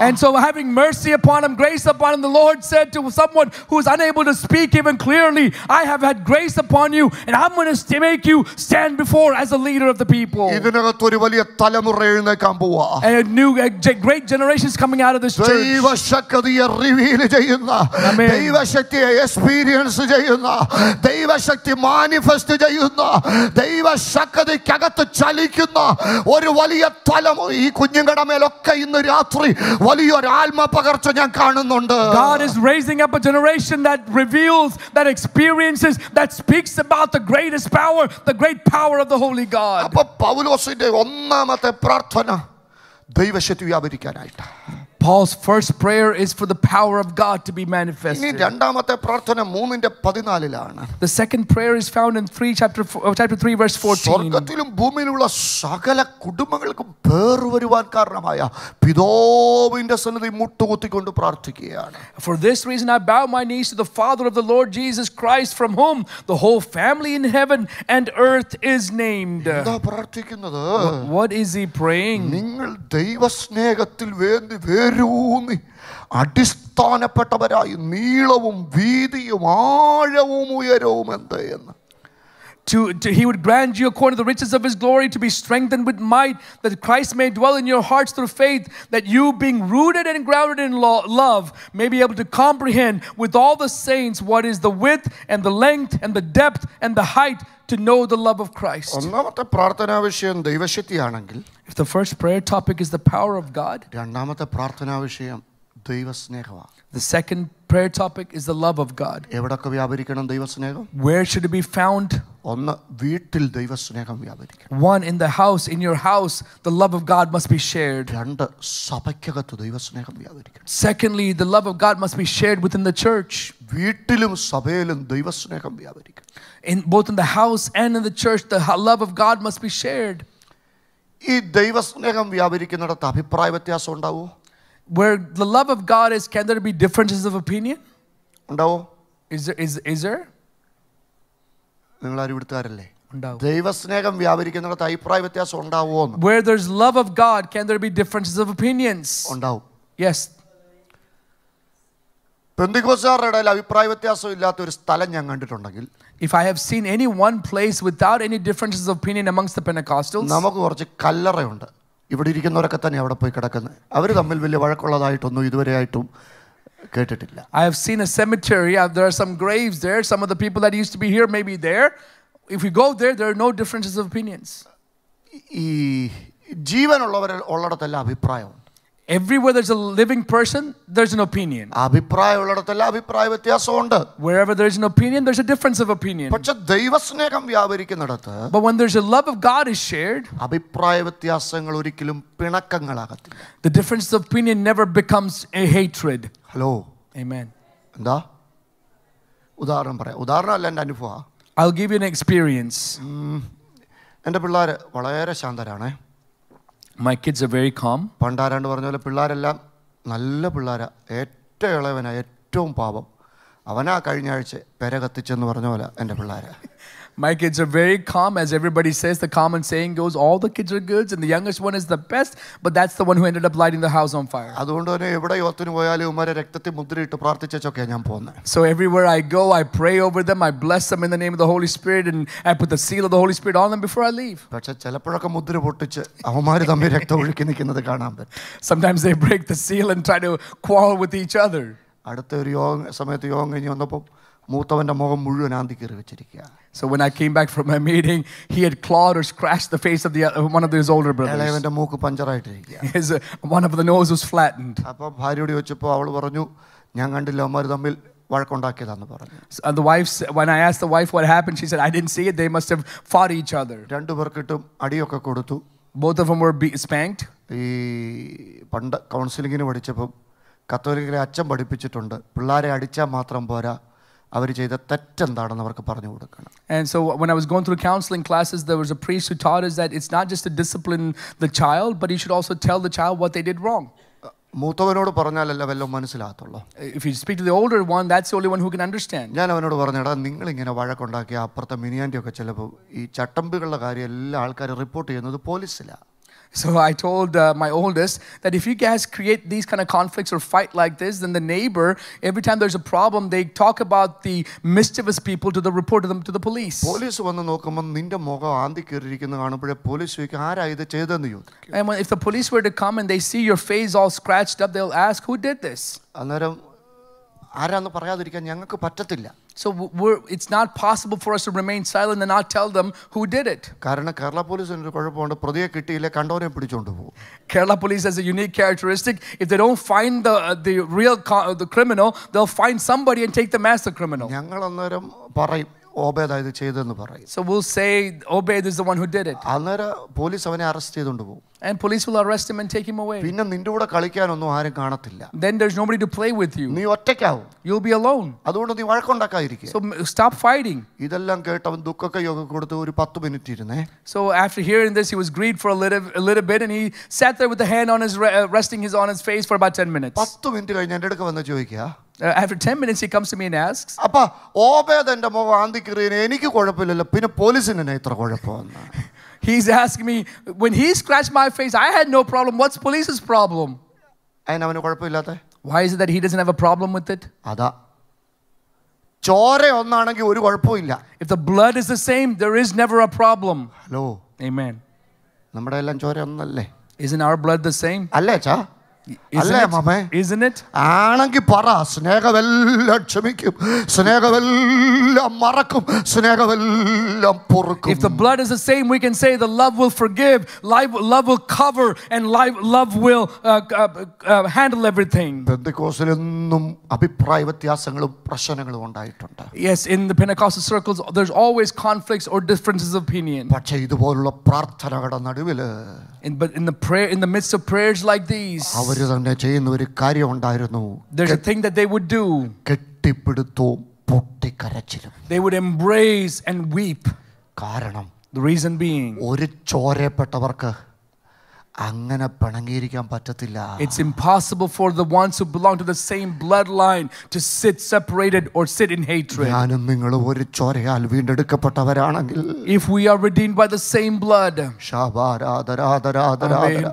And so having mercy upon him, grace upon him, the Lord said to someone who is unable to speak even clearly, I have had grace upon you, and I'm going to make you stand before as a leader of the people. ഇതിനകത്ത് ഒരു വലിയ തലമുറ എഴുന്നേൽക്കാൻ പോവാ. And a great generation is coming out of this church. ദൈവശക്തിയെ reveal ചെയ്യുന്ന, ദൈവശക്തിയെ experience ചെയ്യുന്ന, ദൈവശക്തി മാനിഫെസ്റ്റ് ചെയ്യുന്ന, ദൈവശക്തിക്കകത്ത് ചലിക്കുന്ന ഒരു വലിയ തലമുറ ഈ കുഞ്ഞുങ്ങളുടെ മേലൊക്കെ ഇന്ന് രാത്രി വലിയൊരു ആത്മപകർച്ച ഞാൻ കാണുന്നുണ്ട്. God is raising up a generation that reveals, that experiences, that speaks about the greatest power, the great power of the Holy God. അപ്പോൾ പൗലോസിന്റെ ഒന്നാമത്തെ പ്രാർത്ഥന ദൈവശക്തി വ്യാപരിക്കാനായിട്ട്. Paul's first prayer is for the power of God to be manifested. ഇനി രണ്ടാമത്തെ പ്രാർത്ഥന 3:14 The second prayer is found in chapter 3 verse 14. സ്വർഗ്ഗത്തിലും ഭൂമിയിലുള്ള സകല കുടുംബങ്ങൾക്കും പേർ വരുവാൻ കാരണമായ പിതാവിന്റെ സന്നിധി മുട്ടുകുത്തിക്കൊണ്ട് പ്രാർത്ഥിക്കുകയാണ്. For this reason I bow my knees to the Father of the Lord Jesus Christ, from whom the whole family in heaven and earth is named. എന്താ പ്രാർത്ഥിക്കുന്നത്? What is he praying? നിങ്ങൾ ദൈവസ്നേഹത്തിൽ വേരൂന്നി അടിസ്ഥാനപ്പെട്ടവരായി നീളവും വീതിയും ആഴവും ഉയരവും എന്ത് എന്ന്. He would grant you according to the riches of his glory to be strengthened with might, that Christ may dwell in your hearts through faith, that you, being rooted and grounded in love, may be able to comprehend with all the saints what is the width and the length and the depth and the height, to know the love of Christ. ഒന്നാമത്തെ പ്രാർത്ഥനാ വിഷയം ദൈവശക്തിയാണെങ്കിൽ, if the first prayer topic is the power of God, രണ്ടാമത്തെ പ്രാർത്ഥനാ വിഷയം ദൈവസ്നേഹമാണ്. the second prayer topic is the love of God. എവിടൊക്കെ വ്യാപരിക്കണം ദൈവസ്നേഹം? Where should it be found? ഒന്ന്, വീട്ടിൽ ദൈവസ്നേഹം വ്യാപരിക്കണം. One, in the house, in your house, the love of God must be shared. രണ്ട്, സഭയ്ക്കകത്ത് ദൈവസ്നേഹം വ്യാപരിക്കണം. Secondly, the love of God must be shared within the church. വീട്ടിലും സഭയിലും ദൈവസ്നേഹം വ്യാപരിക്കണം. In both in the house and in the church, the love of God must be shared. ഈ ദൈവസ്നേഹം വ്യാപരിക്കുന്നിടത്ത് അഭിപ്രായ വ്യത്യാസം ഉണ്ടാവോ? Where the love of God is, can there be differences of opinion? ഉണ്ടാവോ? Is there? നിങ്ങൾ ആരും ഇവിടുത്തുകാരല്ലേ? ഉണ്ടാവും. ദൈവസ്നേഹം വ്യാപരിക്കുന്നിടത്ത് അഭിപ്രായ വ്യത്യാസം ഉണ്ടാവോ? Where there's love of God, can there be differences of opinions? ഉണ്ടാവും. Yes. Where there's love of God, can there be differences of opinions? Where there's love of God, can there be differences of opinions? Where there's love of God, can there be differences of opinions? Where there's love of God, can there be differences of opinions? ഉണ്ടാവും. Yes. പെന്തിക്കോസ്തുകാരുടെ ഇടയിൽ അഭിപ്രായ വ്യത്യാസം ഇല്ലാത്ത ഒരു സ്ഥലം ഞാൻ കണ്ടിട്ടുണ്ടെങ്കിൽ, if I have seen any one place without any differences of opinion amongst the Pentecostals, നമുക്ക് കുറച്ച് കല്ലറയുണ്ട്. ഇവിടെ ഇരിക്കുന്നവരൊക്കെ തന്നെ അവിടെ പോയി കിടക്കുന്നത്. അവർ തമ്മിൽ വലിയ വഴക്കുള്ളതായിട്ടൊന്നും ഇതുവരെയായിട്ടും കേട്ടിട്ടില്ല. I have seen a cemetery. There are some graves there. Some of the people that used to be here may be there. If you go there, there are no differences of opinions. ഈ ജീവനുള്ളവരുള്ളിടത്തെല്ലാം അഭിപ്രായമുണ്ട്. Everywhere there's a living person, there's an opinion. അഭിപ്രായമുള്ളിടത്തെല്ലാം അഭിപ്രായ വ്യത്യാസമുണ്ട്. Wherever there's an opinion, there's a difference of opinion. പക്ഷെ ദൈവസ്നേഹം വ്യാപരിക്കുന്നിടത്ത്, But when there's a love of God is shared, അഭിപ്രായ വ്യത്യാസങ്ങൾ ഒരിക്കലും പിണക്കങ്ങളാകത്തില്ല. the difference of opinion never becomes a hatred. Hello, Amen. എന്താ ഉദാഹരണം പറയാം? ഉദാഹരണമല്ല, എൻ്റെ അനുഭവം. I'll give you an experience. എൻ്റെ പിള്ളേർ വളരെ ശാന്തരാണ്. My kids are very calm. പണ്ടാരാണ്ട് പറഞ്ഞ പോലെ പിള്ളേരെല്ലാം നല്ല പിള്ളേരാ. ഏറ്റവും ഇളവനാ, ഏറ്റവും പാപം അവനാ. കഴിഞ്ഞ ആഴ്ച പെര കത്തിച്ചെന്ന് പറഞ്ഞ പോലെ എൻ്റെ പിള്ളേർ. My kids are very calm, as everybody says. The common saying goes, all the kids are good, and the youngest one is the best, but that's the one who ended up lighting the house on fire. അതുകൊണ്ട് തന്നെ എവിടെ യോത്തിന് പോയാലും ഉമ്മരെ രക്തത്തിൽ മുദ്രയിട്ട് പ്രാർത്ഥിച്ചൊക്കെയാണ് ഞാൻ പോകുന്നത്. So everywhere I go, I pray over them, I bless them in the name of the Holy Spirit, and I put the seal of the Holy Spirit on them before I leave. പക്ഷെ ചിലപ്പോഴൊക്കെ മുദ്ര പൊട്ടിച്ച് അവന്മാർ തമ്മിൽ രക്തം ഒഴുക്കി നിൽക്കുന്നത് കാണാൻ പറ്റും. Sometimes they break the seal and try to quarrel with each other. അടുത്ത ഒരു സമയത്ത് യോഗം കഴിഞ്ഞ് വന്നപ്പോൾ മൂത്തവൻ്റെ മുഖം മുഴുവൻ ആന്തി കയറി വെച്ചിരിക്കുക. So when I came back from my meeting, he had clawed or scratched the face of one of his older brothers. ഇളയവൻ്റെ മൂക്ക് പഞ്ചറായിട്ടിരിക്കുക. One of the nose was flattened. അപ്പോൾ ഭാര്യയോട് ചോദിച്ചപ്പോൾ അവൾ പറഞ്ഞു, ഞാൻ കണ്ടില്ല, അവന്മാർ തമ്മിൽ വഴക്കുണ്ടാക്കിയതാന്ന് പറഞ്ഞു. And the wife, when I asked the wife what happened, she said, I didn't see it. They must have fought each other. രണ്ടുപേർക്കിട്ടും അടിയൊക്കെ കൊടുത്തു. Both of them were spanked. ഈ പണ്ട് കൗൺസിലിങ്ങിന് പഠിച്ചപ്പം കത്തോലിക്കരെ അച്ഛൻ പഠിപ്പിച്ചിട്ടുണ്ട്, പിള്ളേരെ അടിച്ചാൽ മാത്രം പോരാ, അവർ ചെയ്ത തെറ്റെന്താണെന്ന് അവർക്ക് പറഞ്ഞു കൊടുക്കണം. And so when I was going through counseling classes, there was a priest who taught us that it's not just to discipline the child, but you should also tell the child what they did wrong. മൂത്തവനോട് പറഞ്ഞാലല്ല വല്ലതും മനസ്സിലാകത്തുള്ളൂ. If you speak to the older one, that's the only one who can understand. ഞാൻ അവനോട് പറഞ്ഞടാ, നിങ്ങളിങ്ങനെ വഴക്കുണ്ടാക്കിയ അപ്പുറത്തെ മിനിയാൻ്റെയൊക്കെ ചിലപ്പോൾ ഈ ചട്ടമ്പികളുടെ കാര്യം എല്ലാ ആൾക്കാരും റിപ്പോർട്ട് ചെയ്യുന്നത് പോലീസിലാണ്. So I told my oldest that if you guys create these kind of conflicts or fight like this, then the neighbor, every time there's a problem, they talk about the mischievous people to report them to the police. Police വന്ന് നോക്കുമ്പോൾ നിന്റെ മുഖം ആന്തി കയറിയിരിക്കുന്ന കാണുമ്പോഴേ police ചോദിക്കും, ആരാ ഇത് ചെയ്തെന്ന് ചോദിക്കും. And if the police were to come and they see your face all scratched up, they'll ask, who did this? അന്നേരം ആരാന്ന് പറയാതിരിക്കാൻ ഞങ്ങൾക്ക് പറ്റത്തില്ല. So it's not possible for us to remain silent and not tell them who did it. കാരണം കേരള പോലീസിന് ഒരു കുഴപ്പമുണ്ട്, പ്രതിയെ കിട്ടിയില്ലേ കണ്ടവരെ പിടിച്ചോണ്ട് പോകും. Kerala police has a unique characteristic. If they don't find the real the criminal, they'll find somebody and take them as the criminal. ഞങ്ങൾ അന്നേരം പറയും, ഓബേദാ ഇത് ചെയ്തെന്ന് പറയും. So we'll say Obed is the one who did it. അന്നേരം police അവനെ arrest ചെയ്തുകൊണ്ട് പോകും. And police will arrest him and take him away. പിന്നെ നിന്റെ കൂടെ കളിക്കാനൊന്നും ആരും കാണത്തില്ല. Then there's nobody to play with you. നീ ഒറ്റയ്ക്കാവും. You'll be alone. അതുകൊണ്ട് നീ വഴക്കുണ്ടാക്കാതിരിക്കുക. So stop fighting. ഇതെല്ലാം കേട്ട് അവൻ ദുഃഖക്കൈയൊക്കെ കൊടുത്ത് ഒരു 10 മിനിറ്റ് ഇരുന്നേ. So after hearing this, he was grieved for a little bit, and he sat there with the hand on his resting on his face for about 10 minutes. 10 minute കഴിഞ്ഞ് എൻ്റെ അടുക്ക വന്ന് ചോദിക്കുക. After 10 minutes, he comes to me and asks, അപ്പാ Obed എൻ്റെ മുഖം ആന്തി കയറിയതിന് എനിക്ക് കുഴപ്പമില്ലല്ലോ, പിന്നെ പോലീസിന് എന്നെ ഇത്ര കുഴപ്പമെന്ന്. He's asking me, when he scratched my face, I had no problem. What's police's problem? അതിന് അവന് കുഴപ്പമില്ലാത്ത? Why is it that he doesn't have a problem with it? അതാ, ചോര ഒന്നാണെങ്കിൽ ഒരു കുഴപ്പമില്ല. If the blood is the same, there is never a problem. Hello, Amen. നമ്മുടെ എല്ലാം ചോര ഒന്നല്ലേ? Isn't our blood the same? അല്ലേ ചാ? അല്ലേ മാമേ? Isn't it? ആണെങ്കിൽ പറ, സ്നേഹമെല്ലാം ക്ഷമിക്കും, സ്നേഹമെല്ലാം മറക്കും, സ്നേഹമെല്ലാം പൊറുക്കും. If the blood is the same, we can say the love will forgive, love will cover, and love will handle everything. പെന്തക്കോസ്തിൽ എന്നും അഭിപ്രായ വ്യത്യാസങ്ങളും പ്രശ്നങ്ങളും ഉണ്ടായിട്ടുണ്ട്. Yes, in the Pentecostal circles, there's always conflicts or differences of opinion. പക്ഷേ ഇതുപോലുള്ള പ്രാർത്ഥനകളുടെ നടുവില്, But in the midst of prayers like these, അവര് തന്നെ ചെയ്യുന്ന ഒരു കാര്യം ഉണ്ടായിരുന്നു. there's a thing that they would do. കെട്ടിപ്പിടുത്തവും പൊട്ടിക്കരച്ചിലും. They would embrace and weep. കാരണം The reason being, ഒരു ചോരപ്പെട്ടവർക്ക് അങ്ങനെ പിണങ്ങിയിരിക്കാൻ പറ്റത്തില്ല. It's impossible for the ones who belong to the same bloodline to sit separated or sit in hatred. ഞാനും നിങ്ങളും ഒരു ചോരയാൽ വീണ്ടെടുക്കപ്പെട്ടവരാണെങ്കിൽ, If we are redeemed by the same blood, Amen,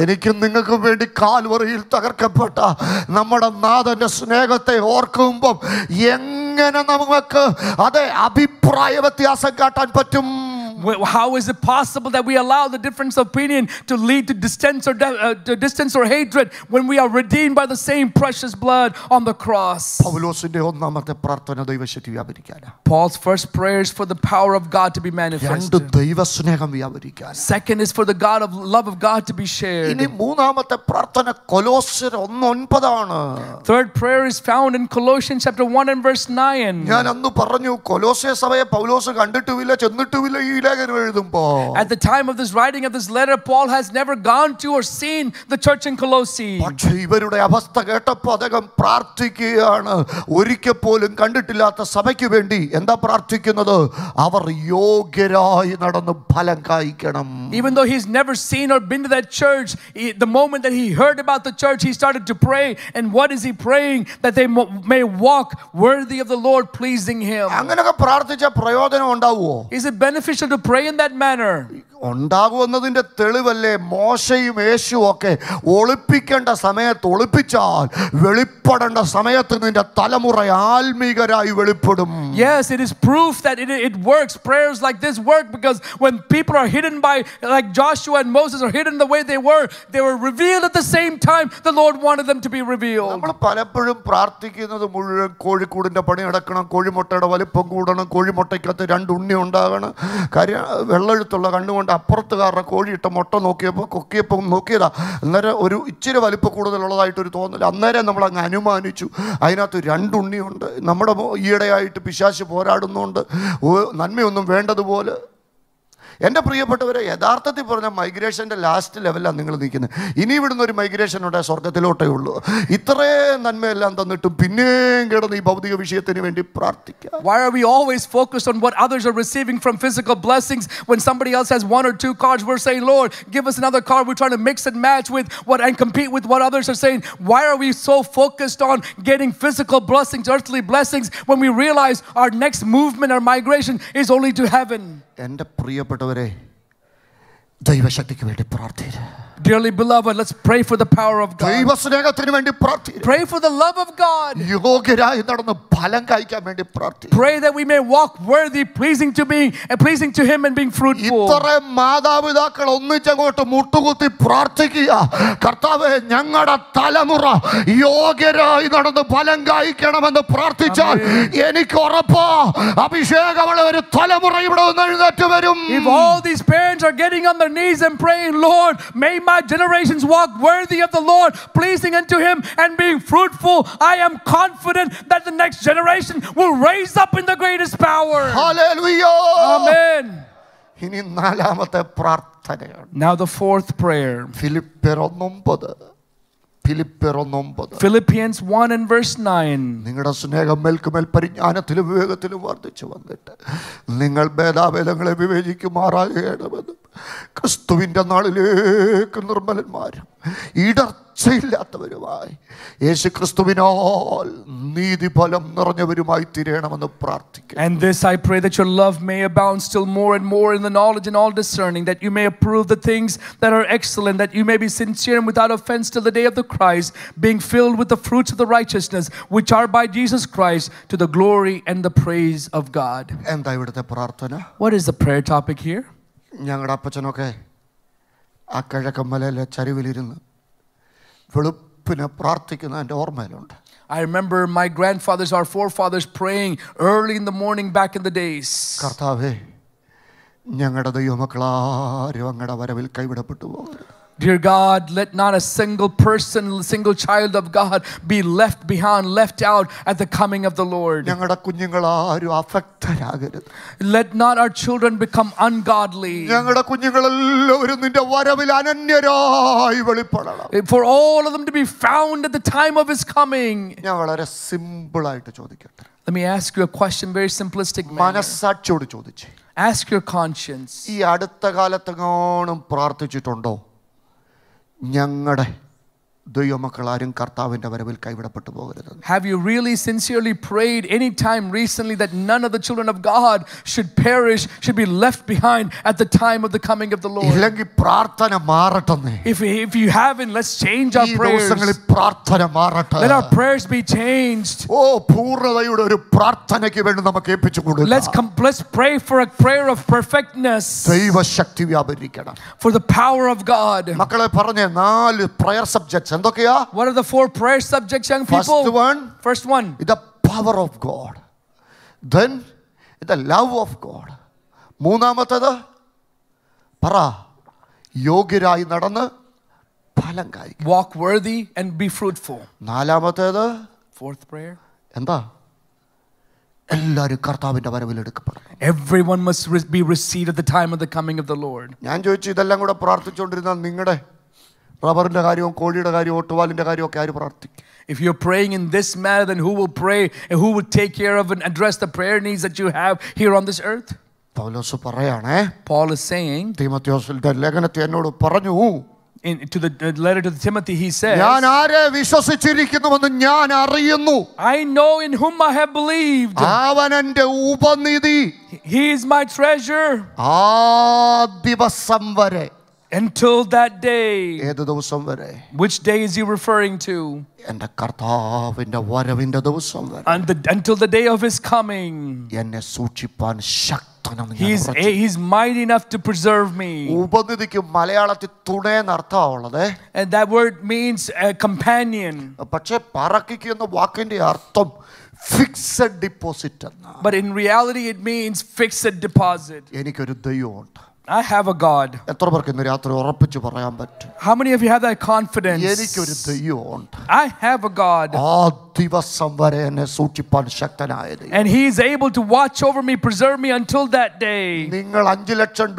എനിക്കും നിങ്ങൾക്കും വേണ്ടി കാൽവറിയിൽ തകർക്കപ്പെട്ട നമ്മുടെ നാഥന്റെ സ്നേഹത്തെ ഓർക്കുമ്പോൾ എങ്ങനെ നമുക്ക് അതെ അഭിപ്രായ വ്യത്യാസം കാട്ടാൻ പറ്റും? how is it possible that we allow the difference of opinion to lead to distance or hatred when we are redeemed by the same precious blood on the cross? പൗലോസിന്റെ ഒന്നാമത്തെ പ്രാർത്ഥന ദൈവശക്തി വ്യാപരിക്കാനാ. Paul's first prayer is for the power of God to be manifested. ദൈവസ്നേഹം വ്യാപരിക്കാനാ. Second is for the love of God to be shared. ഇനി മൂന്നാമത്തെ പ്രാർത്ഥന കൊലോസ്യർ 1:9 ആണ്. Third prayer is found in Colossians chapter 1 and verse 9. ഞാൻ അന്ന് പറഞ്ഞു കൊലോസ്യ സഭയെ പൗലോസ് കണ്ടിട്ടുമില്ല ചെന്നിട്ടുമില്ല. ഈ at the time of this writing of this letter, Paul has never gone to or seen the church in Colossae. പക്ഷേ ഇവരുടെ അവസ്ഥ കേട്ടപ്പോൾ അദ്ദേഹം പ്രാർത്ഥിക്കുകയാണ്. ഒരിക്കൽ പോലും കണ്ടിട്ടില്ലാത്ത സഭയ്ക്ക് വേണ്ടി എന്താ പ്രാർത്ഥിക്കുന്നത്? അവർ യോഗ്യരായി നടന്ന് ഫലം കായ്ക്കണം. Even though he's never seen or been to that church, the moment that he heard about the church, he started to pray. And what is he praying? That they may walk worthy of the Lord, pleasing him. അങ്ങനെയൊക്കെ പ്രാർത്ഥിച്ച പ്രയോജനം ഉണ്ടാവുമോ? Is it beneficial to pray in that manner? ഉണ്ടാകുമെന്നതിന്റെ തെളിവല്ലേ മോശയും യേശുവും ഒക്കെ ഒളിപ്പിക്കേണ്ട സമയത്ത് ഒളിപ്പിച്ചാൽ വെളിപ്പെടേണ്ട സമയത്ത് നിന്റെ തലമുറ ആത്മീകരായി വെളിപ്പെടും. Yes, it is proof that it works. Prayers like this work because when people are hidden by, like Joshua and Moses are hidden the way they were revealed at the same time the Lord wanted them to be revealed. നമ്മൾ പലപ്പോഴും പ്രാർത്ഥിക്കുന്നത് മുഴുവൻ കോഴിക്കൂടിന്റെ പണി നടക്കണം, കോഴിമുട്ടയുടെ വലിപ്പം കൂടണം, കോഴിമുട്ടയ്ക്കകത്ത് 2 ഉണ്ണി ഉണ്ടാകണം. കാര്യം വെള്ളെഴുത്തുള്ള കണ്ണുകൊണ്ട് അപ്പുറത്തുകാരുടെ കോഴിയിട്ട മുട്ട കൊക്കിയപ്പം നോക്കിയതാ. അന്നേരം ഒരു ഇച്ചിരി വലിപ്പം കൂടുതലുള്ളതായിട്ടൊരു തോന്നൽ. അന്നേരം നമ്മൾ അങ്ങ് അനുമാനിച്ചു അതിനകത്ത് 2 ഉണ്ണിയുണ്ട്. നമ്മുടെ ഈയിടെയായിട്ട് പിശാച് പോരാടുന്നുണ്ട് നന്മയൊന്നും വേണ്ടതുപോലെ. എൻ്റെ പ്രിയപ്പെട്ടവരെ, യഥാർത്ഥത്തിൽ പറഞ്ഞ മൈഗ്രേഷൻ്റെ ലാസ്റ്റ് ലെവലാണ് നിങ്ങൾ നിൽക്കുന്നത്. ഇനി ഇവിടുന്ന് ഒരു മൈഗ്രേഷൻ ഉണ്ടായ സ്വർഗത്തിലോട്ടേ ഉള്ളൂ. ഇത്രയും നന്മയെല്ലാം തന്നിട്ടും പിന്നെയും കിടന്ന് ഈ ഭൗതിക വിഷയത്തിന് വേണ്ടി പ്രാർത്ഥിക്കാം. Why are we always focused on what others are receiving from physical blessings when somebody else has 1 or 2 cars? We're saying, Lord, give us another car. We're trying to mix and match with and compete with what others are saying. Why are we so focused on getting physical blessings, earthly blessings, when we realize our next movement, our migration is only to heaven? എൻ്റെ പ്രിയപ്പെട്ടവരെ, ദൈവശക്തിക്ക് വേണ്ടി പ്രാർത്ഥിക്കുക. Dearly beloved, let's pray for the power of God. ദൈവസ്നേഹത്തിന് വേണ്ടി പ്രാർത്ഥിക്കുക. Pray for the love of God. യോഗ്യരായി നടന്ന് ഫലം കായ്ക്കാൻ വേണ്ടി പ്രാർത്ഥിക്കുക. Pray that we may walk worthy, pleasing to Him and being fruitful. ഇത്രയും മാതാപിതാക്കൾ ഒന്നിച്ചങ്ങോട്ട് മുട്ടുകുത്തി പ്രാർത്ഥിക്കുക. കർത്താവേ, ഞങ്ങളുടെ തലമുറ യോഗ്യരായി നടന്ന് ഫലം കായ്ക്കണമെന്ന് പ്രാർത്ഥിച്ചാൽ എനിക്ക് ഉറപ്പാ അഭിഷേകമുള്ള ഒരു തലമുറ ഇവിടെ നിന്ന് എഴുന്നേറ്റ് വരും. If all these parents are getting on their knees and praying, Lord, may my generations walk worthy of the Lord, pleasing unto Him and being fruitful, I am confident that the next generation will raise up in the greatest power. Hallelujah. Amen. ഇനി നാലാമത്തെ പ്രാർത്ഥനയാണ്. Now the fourth prayer. Philippians 1 and verse 9. നിങ്ങളുടെ സ്നേഹം മേൽക്കുമേൽ പരിജ്ഞാനത്തിലും വിവേകത്തിലും വർദ്ധിച്ചു വന്നിട്ട് നിങ്ങൾ ഭേദാഭേദങ്ങളെ വിവേചിക്കുമാറാകണമെന്നും ക്രിസ്തുവിൻ്റെ നാളിലേക്ക് നിർമ്മലന്മാരും ഇടർച്ചയില്ലാത്തവരുമായി യേശു ക്രിസ്തുവിനാൽ നീതിഫലം നിറഞ്ഞവരുമായി തീരണമെന്ന് പ്രാർത്ഥിക്കുന്നു. And this I pray, that your love may abound still more and more in the knowledge and all discerning, that you may approve the things that are excellent, that you may be sincere and without offense till the day of the Christ, being filled with the fruits of the righteousness which are by Jesus Christ, to the glory and the praise of God. എന്താ ഇവിടുത്തെ പ്രാർത്ഥന? What is the prayer topic here? ഞങ്ങളുടെ അപ്പച്ചനൊക്കെ ആ കിഴക്കമ്മലയിലെ ചരിവിലിരുന്ന് വെളുപ്പിനെ പ്രാർത്ഥിക്കുന്ന എൻ്റെ ഓർമ്മയിലുണ്ട്. I remember my grandfathers, our forefathers, praying early in the morning back in the days. കർത്താവേ, ഞങ്ങളുടെ ദൈവമക്കളാരും അങ്ങയുടെ വരവിൽ കൈവിടപ്പെട്ടു പോകരുത്. Dear God, let not a single person, single child of God be left behind, left out at the coming of the Lord. ഞങ്ങളുടെ കുഞ്ഞുങ്ങളാരും അഫക്തരാകരുത്. Let not our children become ungodly. ഞങ്ങളുടെ കുഞ്ഞുങ്ങളെല്ലാവരും നിന്റെ വരവിൽ അനന്യരായി വെളിപ്പെടണം. For all of them to be found at the time of His coming. ഞാൻ വളരെ simple ആയിട്ട് ചോദിക്കട്ടെ. Let me ask you a question, very simplistic manner. മനസ്സാക്ഷിയോട് ചോദിച്ചേ. Ask your conscience. ഈ അടുത്ത കാലത്തെങ്ങാനും പ്രാർത്ഥിച്ചിട്ടുണ്ടോ? ഞങ്ങളുടെ ദൈവമക്കളാരും കർത്താവിൻ്റെ വരവിൽ കൈവിടപ്പെട്ടു പോകരുത്. Have you really sincerely prayed any time recently that none of the children of God should perish, should be left behind at the time of the coming of the Lord? ഇല്ലെങ്കിൽ പ്രാർത്ഥന മാറട്ടെ. If you haven't, let's change our ഈ prayers. ദിവസങ്ങളിൽ പ്രാർത്ഥന മാറട്ടെ. Let our prayers be changed. പൂർണ്ണതയുടെ ഒരു പ്രാർത്ഥനയ്ക്ക് വേണ്ടി നമുക്ക് ഏൽപ്പിച്ചു കൊടുക്കാം. Let's pray for a prayer of perfectness. ദൈവശക്തി വ്യാപരിക്കണം. For the power of God. മക്കളെ പറഞ്ഞ 4 prayer subjects എന്തൊക്കെയാ? What are the 4 prayer subjects, young people? First one is the power of God. Then the love of God. മൂന്നാമത്തേത് പറ യോഗ്യരായി നടന്ന് ഫലം കായ്ക്കുക. Walk worthy and be fruitful. നാലാമത്തേത് 4th prayer. എന്താ? എല്ലാവരും കർത്താവിന്റെ വരവിൽ എടുക്കപ്പെടണം. Everyone must be received at the time of the coming of the Lord. ഞാൻ ചോദിച്ചു ഇതെല്ലാം കൂടെ പ്രാർത്ഥിച്ചുകൊണ്ടിരുന്ന നിങ്ങളുടെ റബ്ബറിന്റെ കാര്യവും കോഴിയുടെ കാര്യവും ഒട്ടുവാലിന്റെ കാര്യവും ഒക്കെ ആര് പ്രാർത്ഥിക്കും? If you're praying in this manner, then who will pray and who will take care of and address the prayer needs that you have here on this earth? Paulose പറയാണേ, Paul is saying തീമോഥെയോസിന്റെ ലേഖനത്തിൽ എന്നോട് പറഞ്ഞു, to the letter to Timothy, he says, ഞാൻ ആരെ വിശ്വസിച്ചിരിക്കുന്നുവെന്ന് ഞാൻ അറിയുന്നു. I know in whom I have believed. അവൻ എൻ്റെ ഉപനിധി. He is my treasure. ആ ദിവസം വരെ. Until that day. ഏത് ദിവസം വരെ? Which day is he referring to? എൻ്റെ കർത്താവിന്റെ വരവിന്റെ ദിവസം വരെ. Until the day of his coming. എന്നെ സൂക്ഷിപ്പാൻ ശക്തനാണ്. He's mighty enough to preserve me. ഉപനിധിക്ക് മലയാളത്തിൽ തുണയെന്ന് അർത്ഥമുള്ളത്. And that word means a companion. പക്ഷേ പറക്കിക്ക് എന്ന വാക്കിന്റെ അർത്ഥം ഫിക്സഡ് ഡിപ്പോസിറ്റ് എന്നാണ്. But in reality it means fixed deposit. എനിക്കൊരു ദൈവമുണ്ട്. I have a God. എത്ര പേർക്ക് ഇന്ന് രാത്രി ഉറപ്പിച്ചു പറയാൻ പറ്റും? How many of you have that confidence? എനിക്കൊരു ദൈവമുണ്ട്. I have a God. ആ ദിവസം വരെ എന്നെ സൂക്ഷിപ്പാൻ ശക്തനായത്. And he is able to watch over me, preserve me until that day. നിങ്ങൾ $5 ലക്ഷം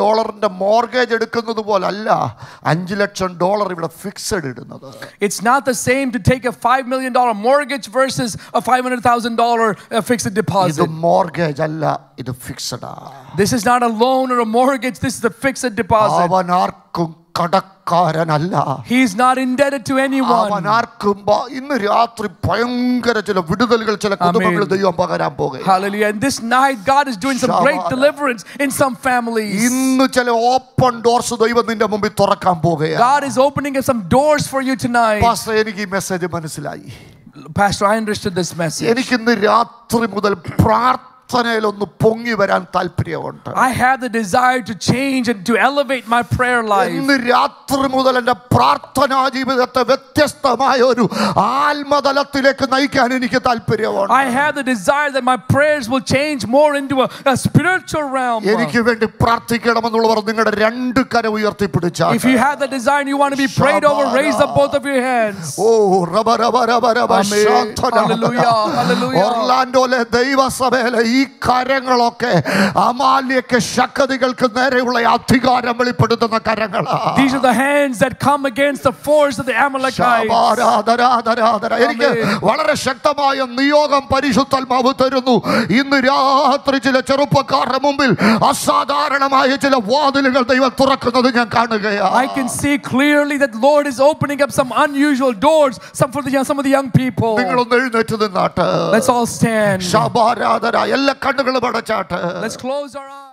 മോർഗേജ് എടുക്കുന്നത് പോലല്ല $5 ലക്ഷം ഇവിടെ ഫിക്സഡ് ഇടുന്നത്. It's not the same to take a $5 million mortgage versus a $500,000 fixed deposit. ഇത് മോർഗേജ് അല്ല, ഇത് ഫിക്സഡാ. This is not a loan or a mortgage, this is a fixed deposit. അവൻ ആർക്കും കടക്കാരനല്ല. He is not indebted to anyone. അവൻ ആർക്കും ഇന്ന് രാത്രി ഭയങ്കര ചില വിടുതലുകൾ ചില കുടുംബങ്ങളിൽ ദൈവം പകരാൻ പോകുകയാണ്. Hallelujah. And this night God is doing some great deliverance in some families. ഇന്ന് ചില ഓപ്പൺ ഡോർസ് ദൈവം നിന്റെ മുമ്പിൽ തുറക്കാൻ പോകുകയാണ്. God is opening up some doors for you tonight. Pastor, എനിക്ക് ഈ മെസ്സേജ് മനസ്സിലായി. Pastor, I understood this message. എനിക്ക് ഇന്ന് രാത്രി മുതൽ പ്രാർത്ഥനയിലൊന്ന് പൊങ്ങി വരാൻ താല്പര്യമുണ്ട്. I have the desire to change and to elevate my prayer life. ഇന്ന് രാത്രി മുതൽ എൻ്റെ പ്രാർത്ഥനാ ജീവിതത്തെ വ്യത്യസ്തമായ ഒരു ആത്മതലത്തിലേക്ക് നയിക്കാൻ എനിക്ക് താല്പര്യമുണ്ട്. I have the desire that my prayers will change more into a spiritual realm. എനിക്ക് വേണ്ടി പ്രാർത്ഥിക്കണമെന്നുള്ളവർ നിങ്ങളുടെ 2 കരം ഉയർത്തിപ്പിടിച്ചാൽ, if you have the desire and you want to be prayed over, raise up both of your hands. Hallelujah, hallelujah. ഒർലാൻഡോയിലെ ദൈവസഭയിലെ ഈ കരങ്ങളൊക്കെ അമാല്യക്ക് ശക്തികൾക്ക് നേരെയുള്ള അധികാരം വെളിപ്പെടുത്തുന്ന കരങ്ങളാണ്. These are the hands that come against the force of the Amalekites. എനിക്ക് വളരെ ശക്തമായ നിയോഗം പരിശുദ്ധാത്മാവ് തരുന്നു. ഇന്ന് രാത്രി ചില ചെറുപ്പക്കാരുടെ മുമ്പിൽ അസാധാരണമായ ചില വാതിലുകൾ ദൈവം തുറക്കുന്നത് ഞാൻ കാണുകയാണ്. I can see clearly that Lord is opening up some unusual doors, some of the young people. നിങ്ങളൊന്ന് എഴുന്നേറ്റ് നിന്നാട്ട്. Let's all stand. ശബാരാധന എല്ലാ കണ്ണുകളും അടച്ചാട്ട്. Let's close our eyes.